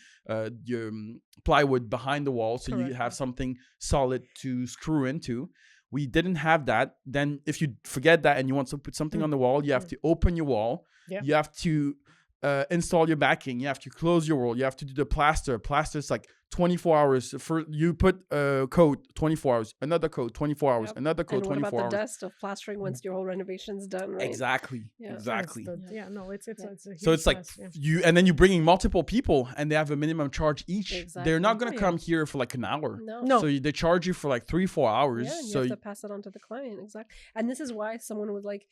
your plywood behind the wall, so you have something solid to screw into. We didn't have that. Then if you forget that and you want to put something on the wall, you have to open your wall. You have to install your backing. You have to close your wall. You have to do the plaster. Plaster is like 24 hours. You put a coat, 24 hours. Another coat, 24 hours. Another coat, 24 hours. And what about the dust of plastering once your whole renovation's done, right? Exactly. Exactly. It's a huge so it's like and then you're bringing multiple people and they have a minimum charge each. They're not going to come here for like an hour. No. So they charge you for like 3-4 hours. Yeah, you have to pass it on to the client. Exactly. And this is why someone would like,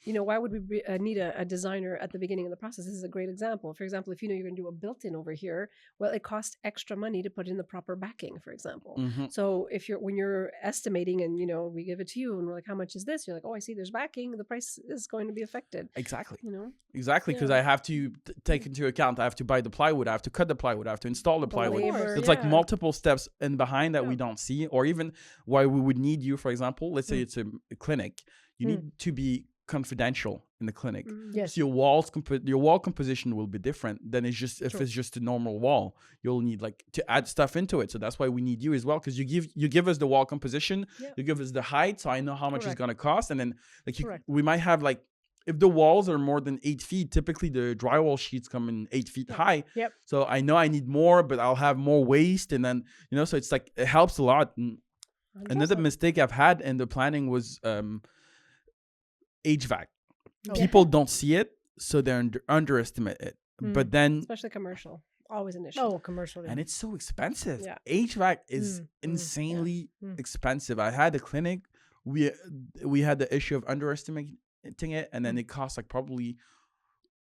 why would we need a designer at the beginning of the process? This is a great example. For example, if you're going to do a built-in over here, well, it costs extra money to put in the proper backing, for example. So when you're estimating and, we give it to you and we're like, how much is this? You're like, oh, I see there's backing. The price is going to be affected. Exactly. Exactly. Because I have to take into account, I have to buy the plywood. I have to cut the plywood. I have to install the plywood. It's like multiple steps in behind that we don't see, or even why we would need you, for example, let's say it's a clinic. You need to be confidential in the clinic. So your wall composition will be different than it's just a normal wall. You'll need like to add stuff into it. So that's why we need you as well, because you give us the wall composition, you give us the height, so I know how much it's gonna cost, and then like we might have like if the walls are more than 8 feet, typically the drywall sheets come in 8 feet high. So I know I need more, but I'll have more waste, and then so it's like it helps a lot. And another mistake I've had in the planning was HVAC. People don't see it, so they underestimate it. But then, especially commercial, always an issue. Oh, commercial, and it's so expensive. HVAC is insanely expensive. I had a clinic. We had the issue of underestimating it, and then it cost like probably.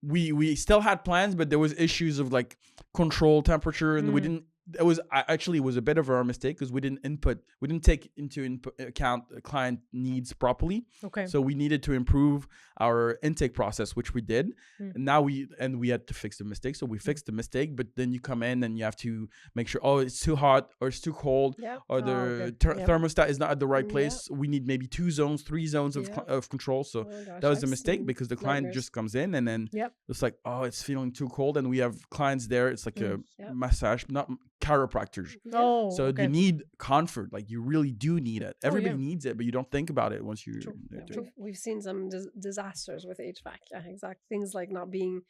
We still had plans, but there was issues of like control temperature, and we didn't it was actually it was a bit of our mistake because we didn't take into account client needs properly. Okay. So we needed to improve our intake process, which we did. And now we had to fix the mistake. So we fixed the mistake, but then you come in and you have to make sure, it's too hot or it's too cold, or the thermostat is not at the right place. We need maybe 2 zones, 3 zones of control. So that was a mistake because the client just comes in and then it's like, oh, it's feeling too cold. And we have clients there. It's like a massage, not chiropractors. So you need comfort. Like you really do need it. Everybody needs it, but you don't think about it once you do it. We've seen some disasters with HVAC. Yeah, exact things like not being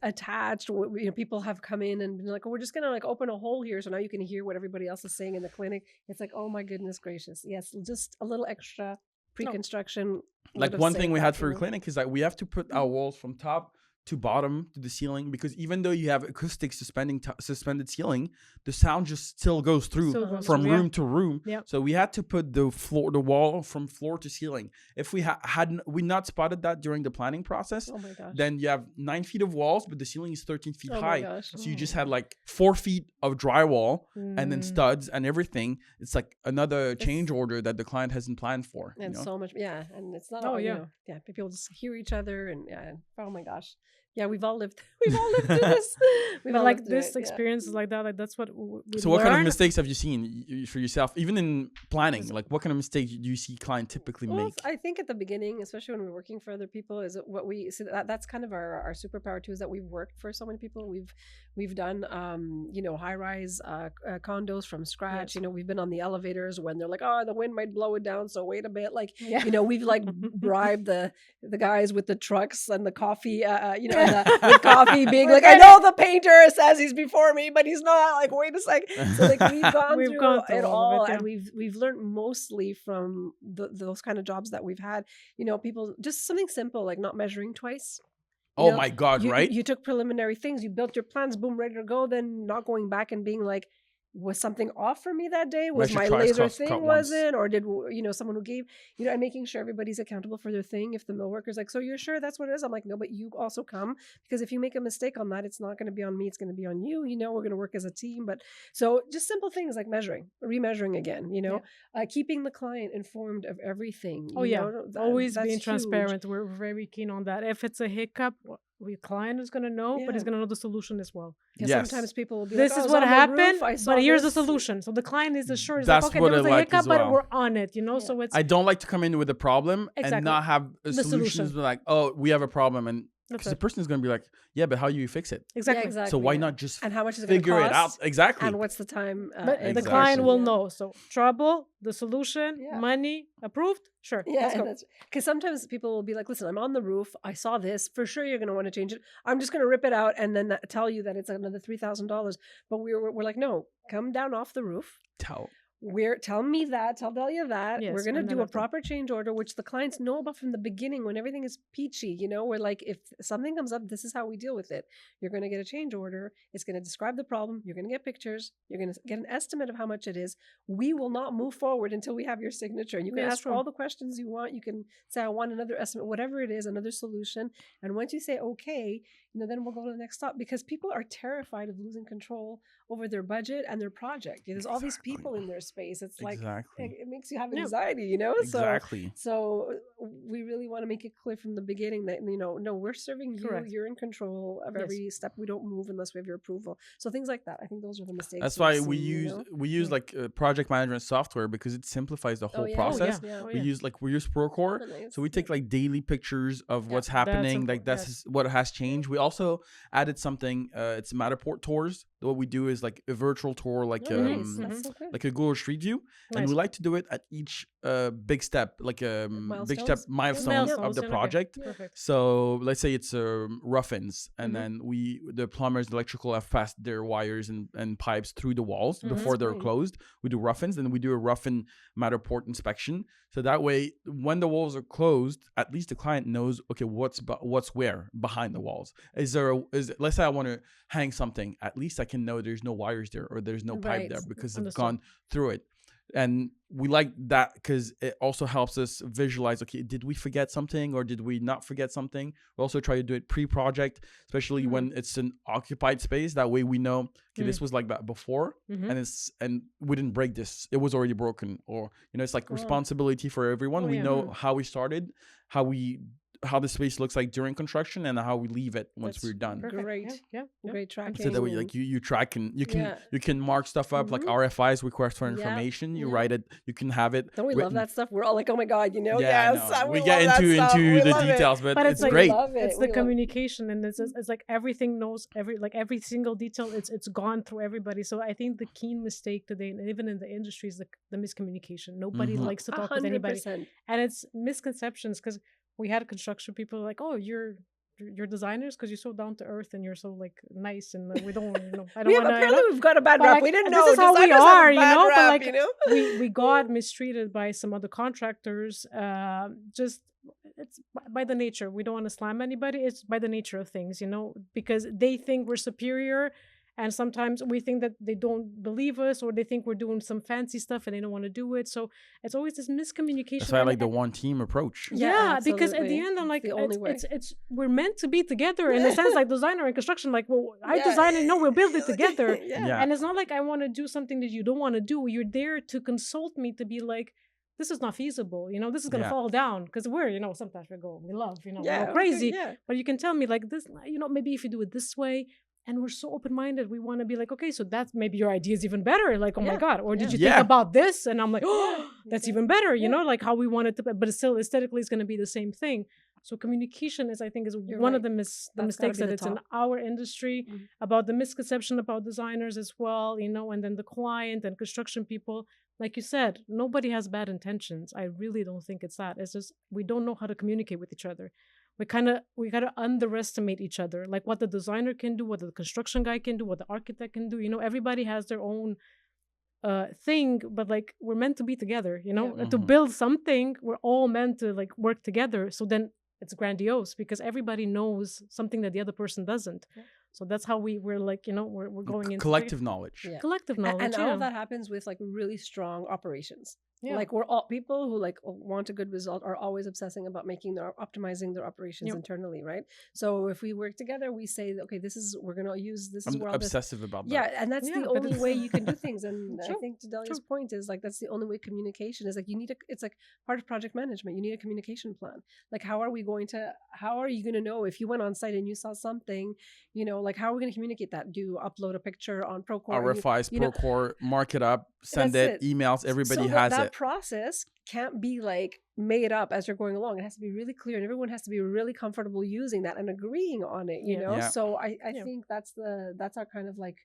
attached. People have come in and been like, oh, we're just gonna like open a hole here, so now you can hear what everybody else is saying in the clinic. It's like, oh my goodness gracious, yes, just a little extra pre-construction. Like one thing we had for a clinic is that we have to put our walls from top to bottom to the ceiling, because even though you have acoustic suspended ceiling, the sound just still goes through from room to room. So we had to put the wall from floor to ceiling. If we hadn't not spotted that during the planning process, then you have 9 feet of walls, but the ceiling is 13 feet high. So you just had like 4 feet of drywall and then studs and everything. It's like another change order that the client hasn't planned for. And so much, and it's not people just hear each other and oh my gosh. Yeah, we've all lived through this. Experiences like that. Like that's what we So what kind of mistakes have you seen for yourself, even in planning? Like what kind of mistakes do you see client typically make? I think at the beginning, especially when we're working for other people, is what we see that's kind of our superpower too, is that we've worked for so many people. We've done high-rise condos from scratch. We've been on the elevators when they're like, oh, the wind might blow it down, so wait a bit. Like we've like bribed the guys with the trucks and the coffee with coffee being like, I know the painter says he's before me, but he's not. Like, wait a sec. So like we've gone through it all, and we've learned mostly from those kind of jobs that we've had. People just something simple like not measuring twice. My God, right? You took preliminary things, you built your plans, boom, ready to go. Then not going back and being like, was something off for me that day? Was my laser thing wasn't? Or did, someone who gave, and making sure everybody's accountable for their thing. If the mill worker's like, so you're sure that's what it is? I'm like, no, but you also come, because if you make a mistake on that, it's not going to be on me. It's going to be on you. We're going to work as a team. But so just simple things like remeasuring again, keeping the client informed of everything. Always being transparent. We're very keen on that. If it's a hiccup, the client is going to know, but he's going to know the solution as well. Sometimes people will be this is what happened, but here's the solution. So the client is assured, there was a hiccup, but we're on it, So it's. I don't like to come in with a problem and not have a solution. Like, oh, we have a problem, and because the person is going to be like, yeah, but how do you fix it? Exactly. So why not just and how much is it figure it out? Exactly. And what's the time? But the client will know. So trouble, the solution, money, approved. Sure. Yeah, because sometimes people will be like, listen, I'm on the roof. I saw this. For sure you're going to want to change it. I'm just going to rip it out and then tell you that it's another $3,000. But we're like, no, come down off the roof. Tell Delia that. We're going to do a proper change order, which the clients know about from the beginning when everything is peachy. We're like, if something comes up, this is how we deal with it. You're going to get a change order. It's going to describe the problem. You're going to get pictures. You're going to get an estimate of how much it is. We will not move forward until we have your signature. And you can ask all the questions you want. You can say, I want another estimate, whatever it is, another solution. And once you say, okay, then we'll go to the next stop, because people are terrified of losing control over their budget and their project. There's all these people in their space. It's like, it makes you have anxiety, Exactly. So we really want to make it clear from the beginning that, no, we're serving you. Correct. You're in control of every step. We don't move unless we have your approval. So things like that. I think those are the mistakes. That's why we use like project management software, because it simplifies the whole process. We use Procore. So we take like daily pictures of what's happening. That's what has changed. We also added something. It's Matterport tours. What we do is like a virtual tour, like like a Google Street View, and we like to do it at each big step, like a big step milestone of the project. So let's say it's rough-ins, and then the plumbers, the electrical have passed their wires and pipes through the walls before they're closed. We do rough-ins, and we do a rough-in Matterport inspection. So that way, when the walls are closed, at least the client knows, okay, what's where behind the walls. Let's say I want to hang something, at least I can know there's no wires there or there's no pipe there because I've gone through it. And we like that because it also helps us visualize, okay, did we forget something or did we not forget something? We also try to do it pre-project, especially when it's an occupied space. That way we know, okay, this was like that before, and we didn't break this. It was already broken. Or, it's like responsibility for everyone. We know how we started, how the space looks like during construction, and how we leave it once we're done. Great. Great tracking. So that way, like you track and you can mark stuff up, like RFIs, request for information. You write it, you can have it. Don't we love that stuff? We're all like, oh my god, Yeah, yes. we get into the details, but it's like, great. It's the communication, and it's like everything knows every single detail. It's gone through everybody. So I think the key mistake today, and even in the industry, is the miscommunication. Nobody likes to talk with anybody, and it's misconceptions because. We had construction people like, oh, you're designers because you're so down to earth and you're so like nice and we don't, I don't want to. Apparently, we've got a bad rap. Like, we didn't know. This is how we are, rap, but like we got mistreated by some other contractors. Just it's by the nature. We don't want to slam anybody. It's by the nature of things, because they think we're superior. And sometimes we think that they don't believe us, or they think we're doing some fancy stuff and they don't want to do it. So it's always this miscommunication. That's why I like the one team approach. Yeah, because at the end, I'm like, it's we're meant to be together in a sense, like designer and construction. Like, well, I design it, no, we'll build it together. And it's not like I want to do something that you don't want to do. You're there to consult me, to be like, this is not feasible, this is going to fall down, because we're, sometimes we love, we go crazy. But you can tell me like this, maybe if you do it this way. And we're so open-minded. We want to be like, okay, so that's maybe your idea is even better. Like, oh my God. Or did you think about this? And I'm like, oh, that's even better. Like how we want it to be. But it's still aesthetically is going to be the same thing. So communication is, I think, is one of the mistakes that it's in our industry, about the misconception about designers as well, and then the client and construction people. Like you said, nobody has bad intentions. I really don't think it's that. It's just we don't know how to communicate with each other. We gotta underestimate each other, like what the designer can do, what the construction guy can do, what the architect can do. Everybody has their own thing, but like we're meant to be together. To build something, we're all meant to like work together. So then it's grandiose because everybody knows something that the other person doesn't. So that's how we're like, we're going into collective knowledge. Collective knowledge. And all of that happens with like really strong operations. Like we're all people who like want a good result are always obsessing about optimizing their operations internally, right? So if we work together, we say, okay, we're gonna use this. I'm obsessive about that. Yeah, and that's the only way you can do things. And I think to Delia's point is like that's the only way communication is like it's like part of project management. You need a communication plan. Like how are you going to know if you went on site and you saw something, like how are we going to communicate that? Do you upload a picture on Procore? RFIs, Procore, mark it up, send it, emails, everybody has it. Process can't be like made up as you're going along. It has to be really clear and everyone has to be really comfortable using that and agreeing on it, So I think that's our kind of like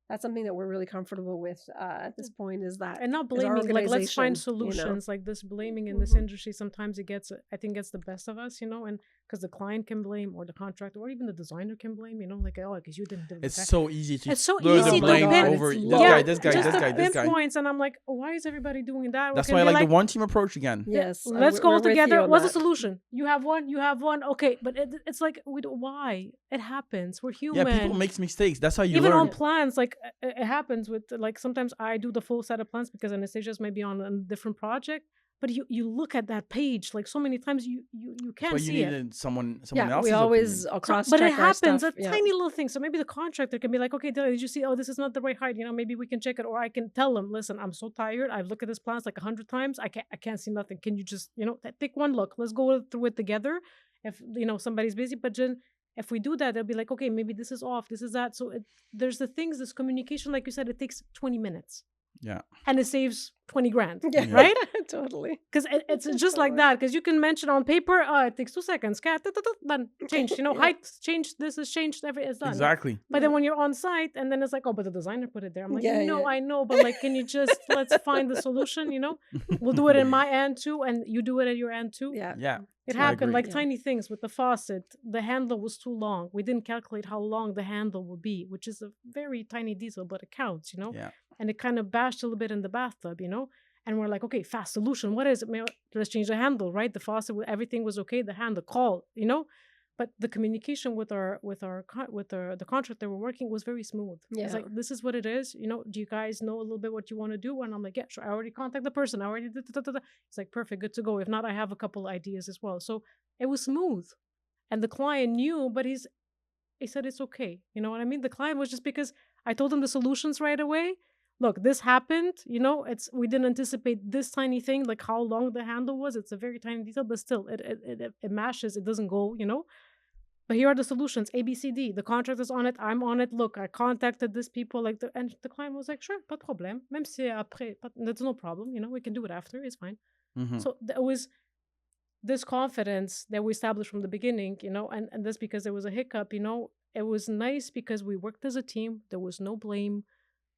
that's something that we're really comfortable with at this point is that and not blaming, like let's find solutions. Like this blaming in this industry sometimes it gets the best of us, and because the client can blame or the contractor or even the designer can blame, like because you didn't do it. It's so easy to blame over this guy. Points, and I'm like, why is everybody doing that? That's why I like the one team approach again. Yes, let's go together. What's the solution? You have one. Okay, but it's like why it happens. We're human. Yeah, people make mistakes. That's how you even learn. On plans, like it happens with like sometimes I do the full set of plans because Anastasia's maybe on a different project. But you look at that page like so many times you can't see it. Needed someone else. We always cross-check but it happens stuff. a tiny little thing. So maybe the contractor can be like, okay, Delia, did you see? Oh, this is not the right height. Maybe we can check it, or I can tell them, listen, I'm so tired. I've looked at this plans like 100 times. I can't see nothing. Can you just take one look? Let's go through it together. If somebody's busy, but then if we do that, they'll be like, okay, maybe this is off. This is that. So there's the things. This communication, like you said, it takes 20 minutes. Yeah. And it saves 20 grand, right? Totally. Because it's just like that. Because you can mention on paper, it takes 2 seconds. Done. Change. Height changed. This is changed. It's done. Exactly. But then when you're on site and then it's like, oh, but the designer put it there. I'm like, I know. But like, can you just, let's find the solution, We'll do it in my end too. And you do it at your end too. Yeah. It happened like tiny things with the faucet. The handle was too long. We didn't calculate how long the handle would be, which is a very tiny detail, but it counts, Yeah. And it kind of bashed a little bit in the bathtub, And we're like, okay, fast solution. What is it? Let's change the handle, right? The faucet, everything was okay. The handle, call, But the communication with the contractor we're working was very smooth. Yeah. It's like, this is what it is. Do you guys know a little bit what you want to do? And I'm like, yeah, sure. I already contacted the person. I already did. It's like, perfect, good to go. If not, I have a couple ideas as well. So it was smooth, and the client knew, but he said it's okay. You know what I mean? The client was just, because I told him the solutions right away. Look, this happened, we didn't anticipate this tiny thing, like how long the handle was. It's a very tiny detail, but still it mashes, it doesn't go, But here are the solutions, A, B, C, D. The contract is on it, I'm on it. Look, I contacted these people, and the client was like, sure, pas de problème. Même si après, that's no problem, we can do it after, it's fine. So there was this confidence that we established from the beginning, and that's because there was a hiccup, It was nice because we worked as a team. There was no blame.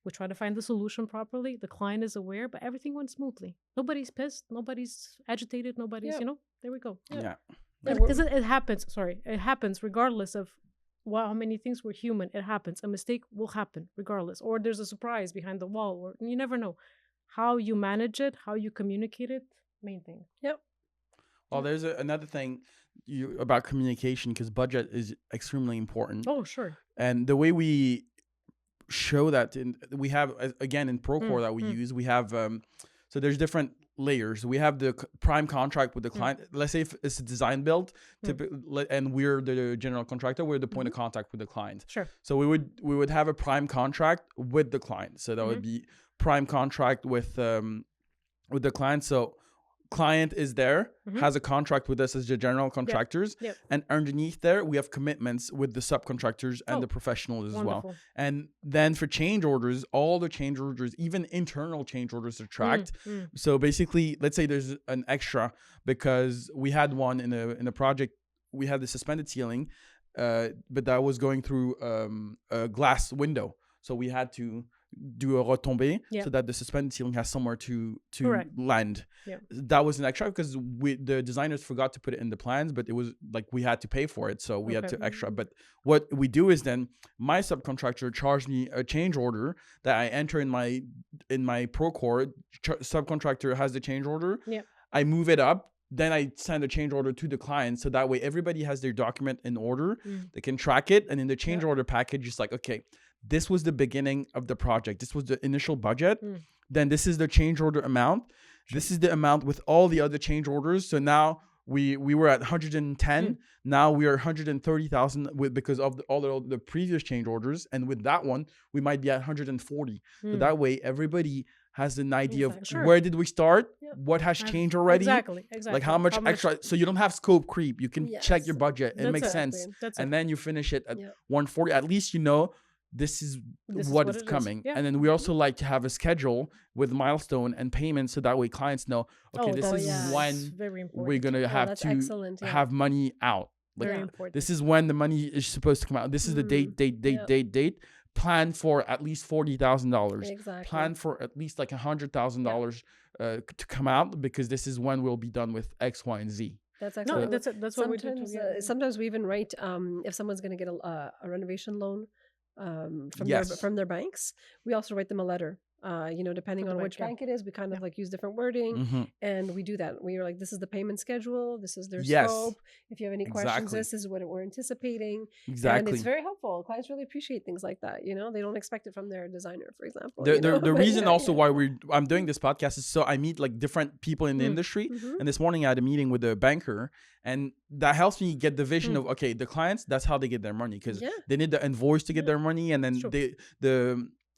We try to find the solution properly. The client is aware, but everything went smoothly. Nobody's pissed. Nobody's agitated. Nobody's, there we go. Yeah. Because it happens. Sorry. It happens regardless of how many things were human. It happens. A mistake will happen regardless. Or there's a surprise behind the wall. Or you never know. How you manage it, how you communicate it, main thing. Yep. Well, there's another thing about communication, because budget is extremely important. Oh, sure. And the way we show that, we have, again, in Procore that we use, we have, so there's different layers. We have the prime contract with the client. Let's say if it's a design build, and we're the general contractor, we're the point of contact with the client. Sure. So we would have a prime contract with the client. So that would be prime contract with the client. So client is there, has a contract with us as the general contractors, and underneath there we have commitments with the subcontractors and the professionals as well. And then for change orders, all the change orders, even internal change orders, are tracked. So basically, let's say there's an extra, because we had one in a project, we had the suspended ceiling, but that was going through a glass window, so we had to do a retombé so that the suspended ceiling has somewhere to land. That was an extra because the designers forgot to put it in the plans, but it was like we had to pay for it, so we had to extra. But what we do is then my subcontractor charged me a change order that I enter in my Procore. Subcontractor has the change order. I move it up. Then I send a change order to the client, so that way everybody has their document in order. They can track it, and in the change order package, it's like, okay, this was the beginning of the project. This was the initial budget. Then this is the change order amount. This is the amount with all the other change orders. So now we were at 110. Now we are 130,000 because of all the previous change orders. And with that one, we might be at 140. So that way, everybody has an idea of where did we start, what has changed already, exactly, like how much extra. So you don't have scope creep. You can check your budget. It makes sense. And then you finish it at 140. At least you know this is what is coming. And then we also like to have a schedule with milestone and payments, so that way clients know, okay, this is when we're going to have to have money out. Like this is when the money is supposed to come out. This is the date. Plan for at least $40,000. Exactly. Plan for at least like $100,000 to come out, because this is when we'll be done with X, Y, and Z. That's actually that's what we do. Sometimes we even write if someone's going to get a renovation loan from their banks, we also write them a letter. Depending on which bank it is, we kind of like use different wording, and we do that. We are like, this is the payment schedule, this is their scope. If you have any questions, this is what we're anticipating. And it's very helpful. Clients really appreciate things like that. They don't expect it from their designer, for example. The reason also why I'm doing this podcast is so I meet like different people in the industry. And this morning I had a meeting with a banker, and that helps me get the vision of, okay, the clients, that's how they get their money, because they need the invoice to get their money, and then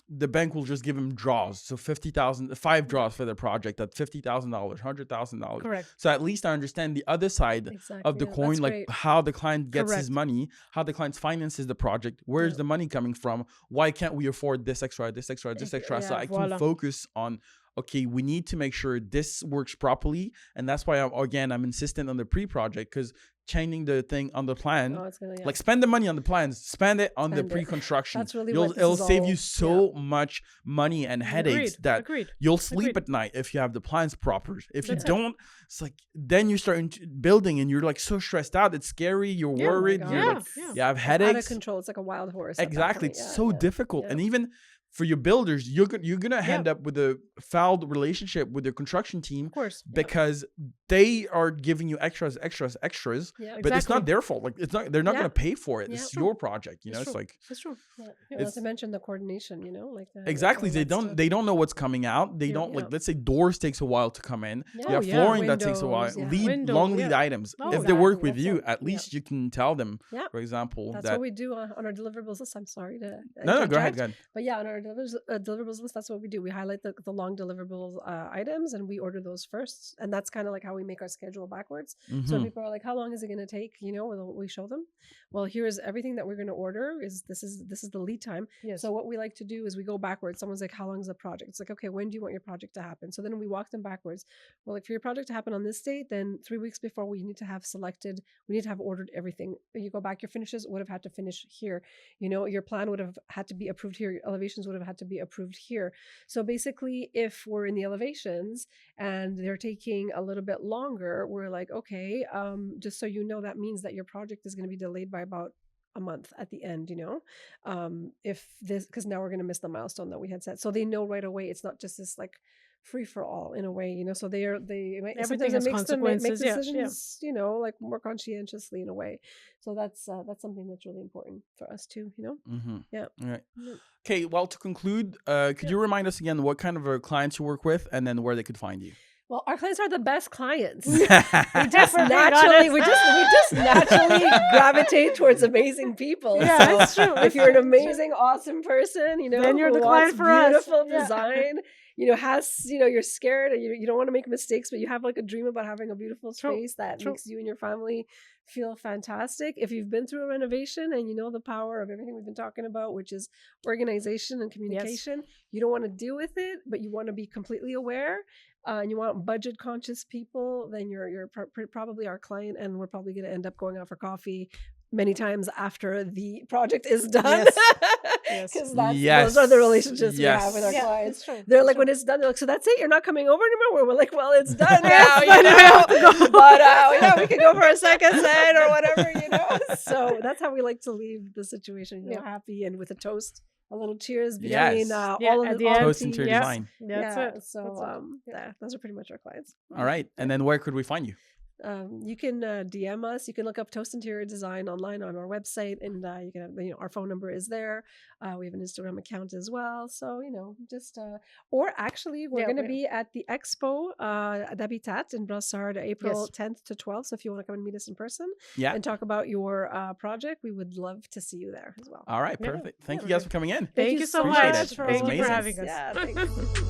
the bank will just give them draws. So 5 draws for the project at $50,000, $100,000. Correct. So at least I understand the other side of the coin, like how the client gets his money, how the client finances the project, where's the money coming from, why can't we afford this extra. So I can focus on, okay, we need to make sure this works properly. And that's why I'm insistent on the pre-project, because changing the thing on the plan, like spend the money on the plans, spend it on the pre-construction. That's really it'll save you so much money and headaches that you'll sleep at night if you have the plans proper. If you don't, it's like then you start building and you're like so stressed out. It's scary. You're worried. You have headaches. Out of control. It's like a wild horse. Exactly. It's so difficult. And even for your builders, you're gonna end up with a fouled relationship with your construction team, of course, because they are giving you extras, Yeah. but it's not their fault. Like they're not going to pay for it. Yeah. It's your project. It's It's true. like It's true. Not to mention the coordination. Like exactly. all They that don't stuff. they don't know what's coming out. They don't like. Let's say doors takes a while to come in. Yeah. You have Oh, yeah. flooring that takes a while. Windows, yeah. Long lead yeah. items. Oh, If they work exactly. with That's you, it. at least you can tell them. Yeah. For example, That's that what we do on our deliverables list. I'm sorry to no, go ahead. But yeah, on our deliverables list, that's what we do. We highlight the long deliverables items, and we order those first. And that's kind of like how we make our schedule backwards. So Mhm. people are like, "How long is it going to take?" We show them. Well, here's everything that we're going to order. This is the lead time. Yes. So what we like to do is we go backwards. Someone's like, "How long is the project?" It's like, "Okay, when do you want your project to happen?" So then we walk them backwards. Well, like for your project to happen on this date, then 3 weeks before we need to have selected. We need to have ordered everything. You go back, your finishes would have had to finish here. Your plan would have had to be approved here. Your elevations would have had to be approved here. So basically, if we're in the elevations and they're taking a little bit longer, we're like, okay, just so you know, that means that your project is going to be delayed by about a month at the end, if this, because now we're going to miss the milestone that we had set. So they know right away. It's not just this like free for all in a way, so Everything sometimes has it makes them make consequences. decisions, like more conscientiously in a way. So that's something that's really important for us too, Mm-hmm. Yeah. All right. Yeah. Okay. Well, to conclude, could you remind us again what kind of clients you work with, and then where they could find you? Well, our clients are the best clients. We just naturally we just naturally gravitate towards amazing people. Yeah, So it's true. if you're an amazing, awesome person, Then you're who the client wants for us. beautiful Yeah. design, you're scared, and you don't want to make mistakes, but you have like a dream about having a beautiful True, space that true. makes you and your family feel fantastic. If you've been through a renovation and you know the power of everything we've been talking about, which is organization and communication, you don't want to deal with it, but you want to be completely aware. And you want budget conscious people, then you're probably our client, and we're probably going to end up going out for coffee many times after the project is done. Yes. Because Yes. those are the relationships we Yes. have with our clients. It's true. They're like, when it's done, they're like, so that's it? You're not coming over anymore? We're like, well, it's done now, But yeah, we can go for a second set or whatever, So that's how we like to leave the situation, happy and with a toast. A little cheers behind all of at the the end. Toast into your design. That's it. So those are pretty much our clients. All right. And then where could we find you? You can DM us. You can look up Toast Interior Design online on our website, and you can have, our phone number is there. We have an Instagram account as well. So just or actually, we're going to be at the Expo d'Habitat in Brossard, April 10th to 12th. So if you want to come and meet us in person, and talk about your project, we would love to see you there as well. All right, perfect. Thank you guys for coming in. Thank you so Appreciate much. it. Thank you Amazing. for having us. Yeah, thanks.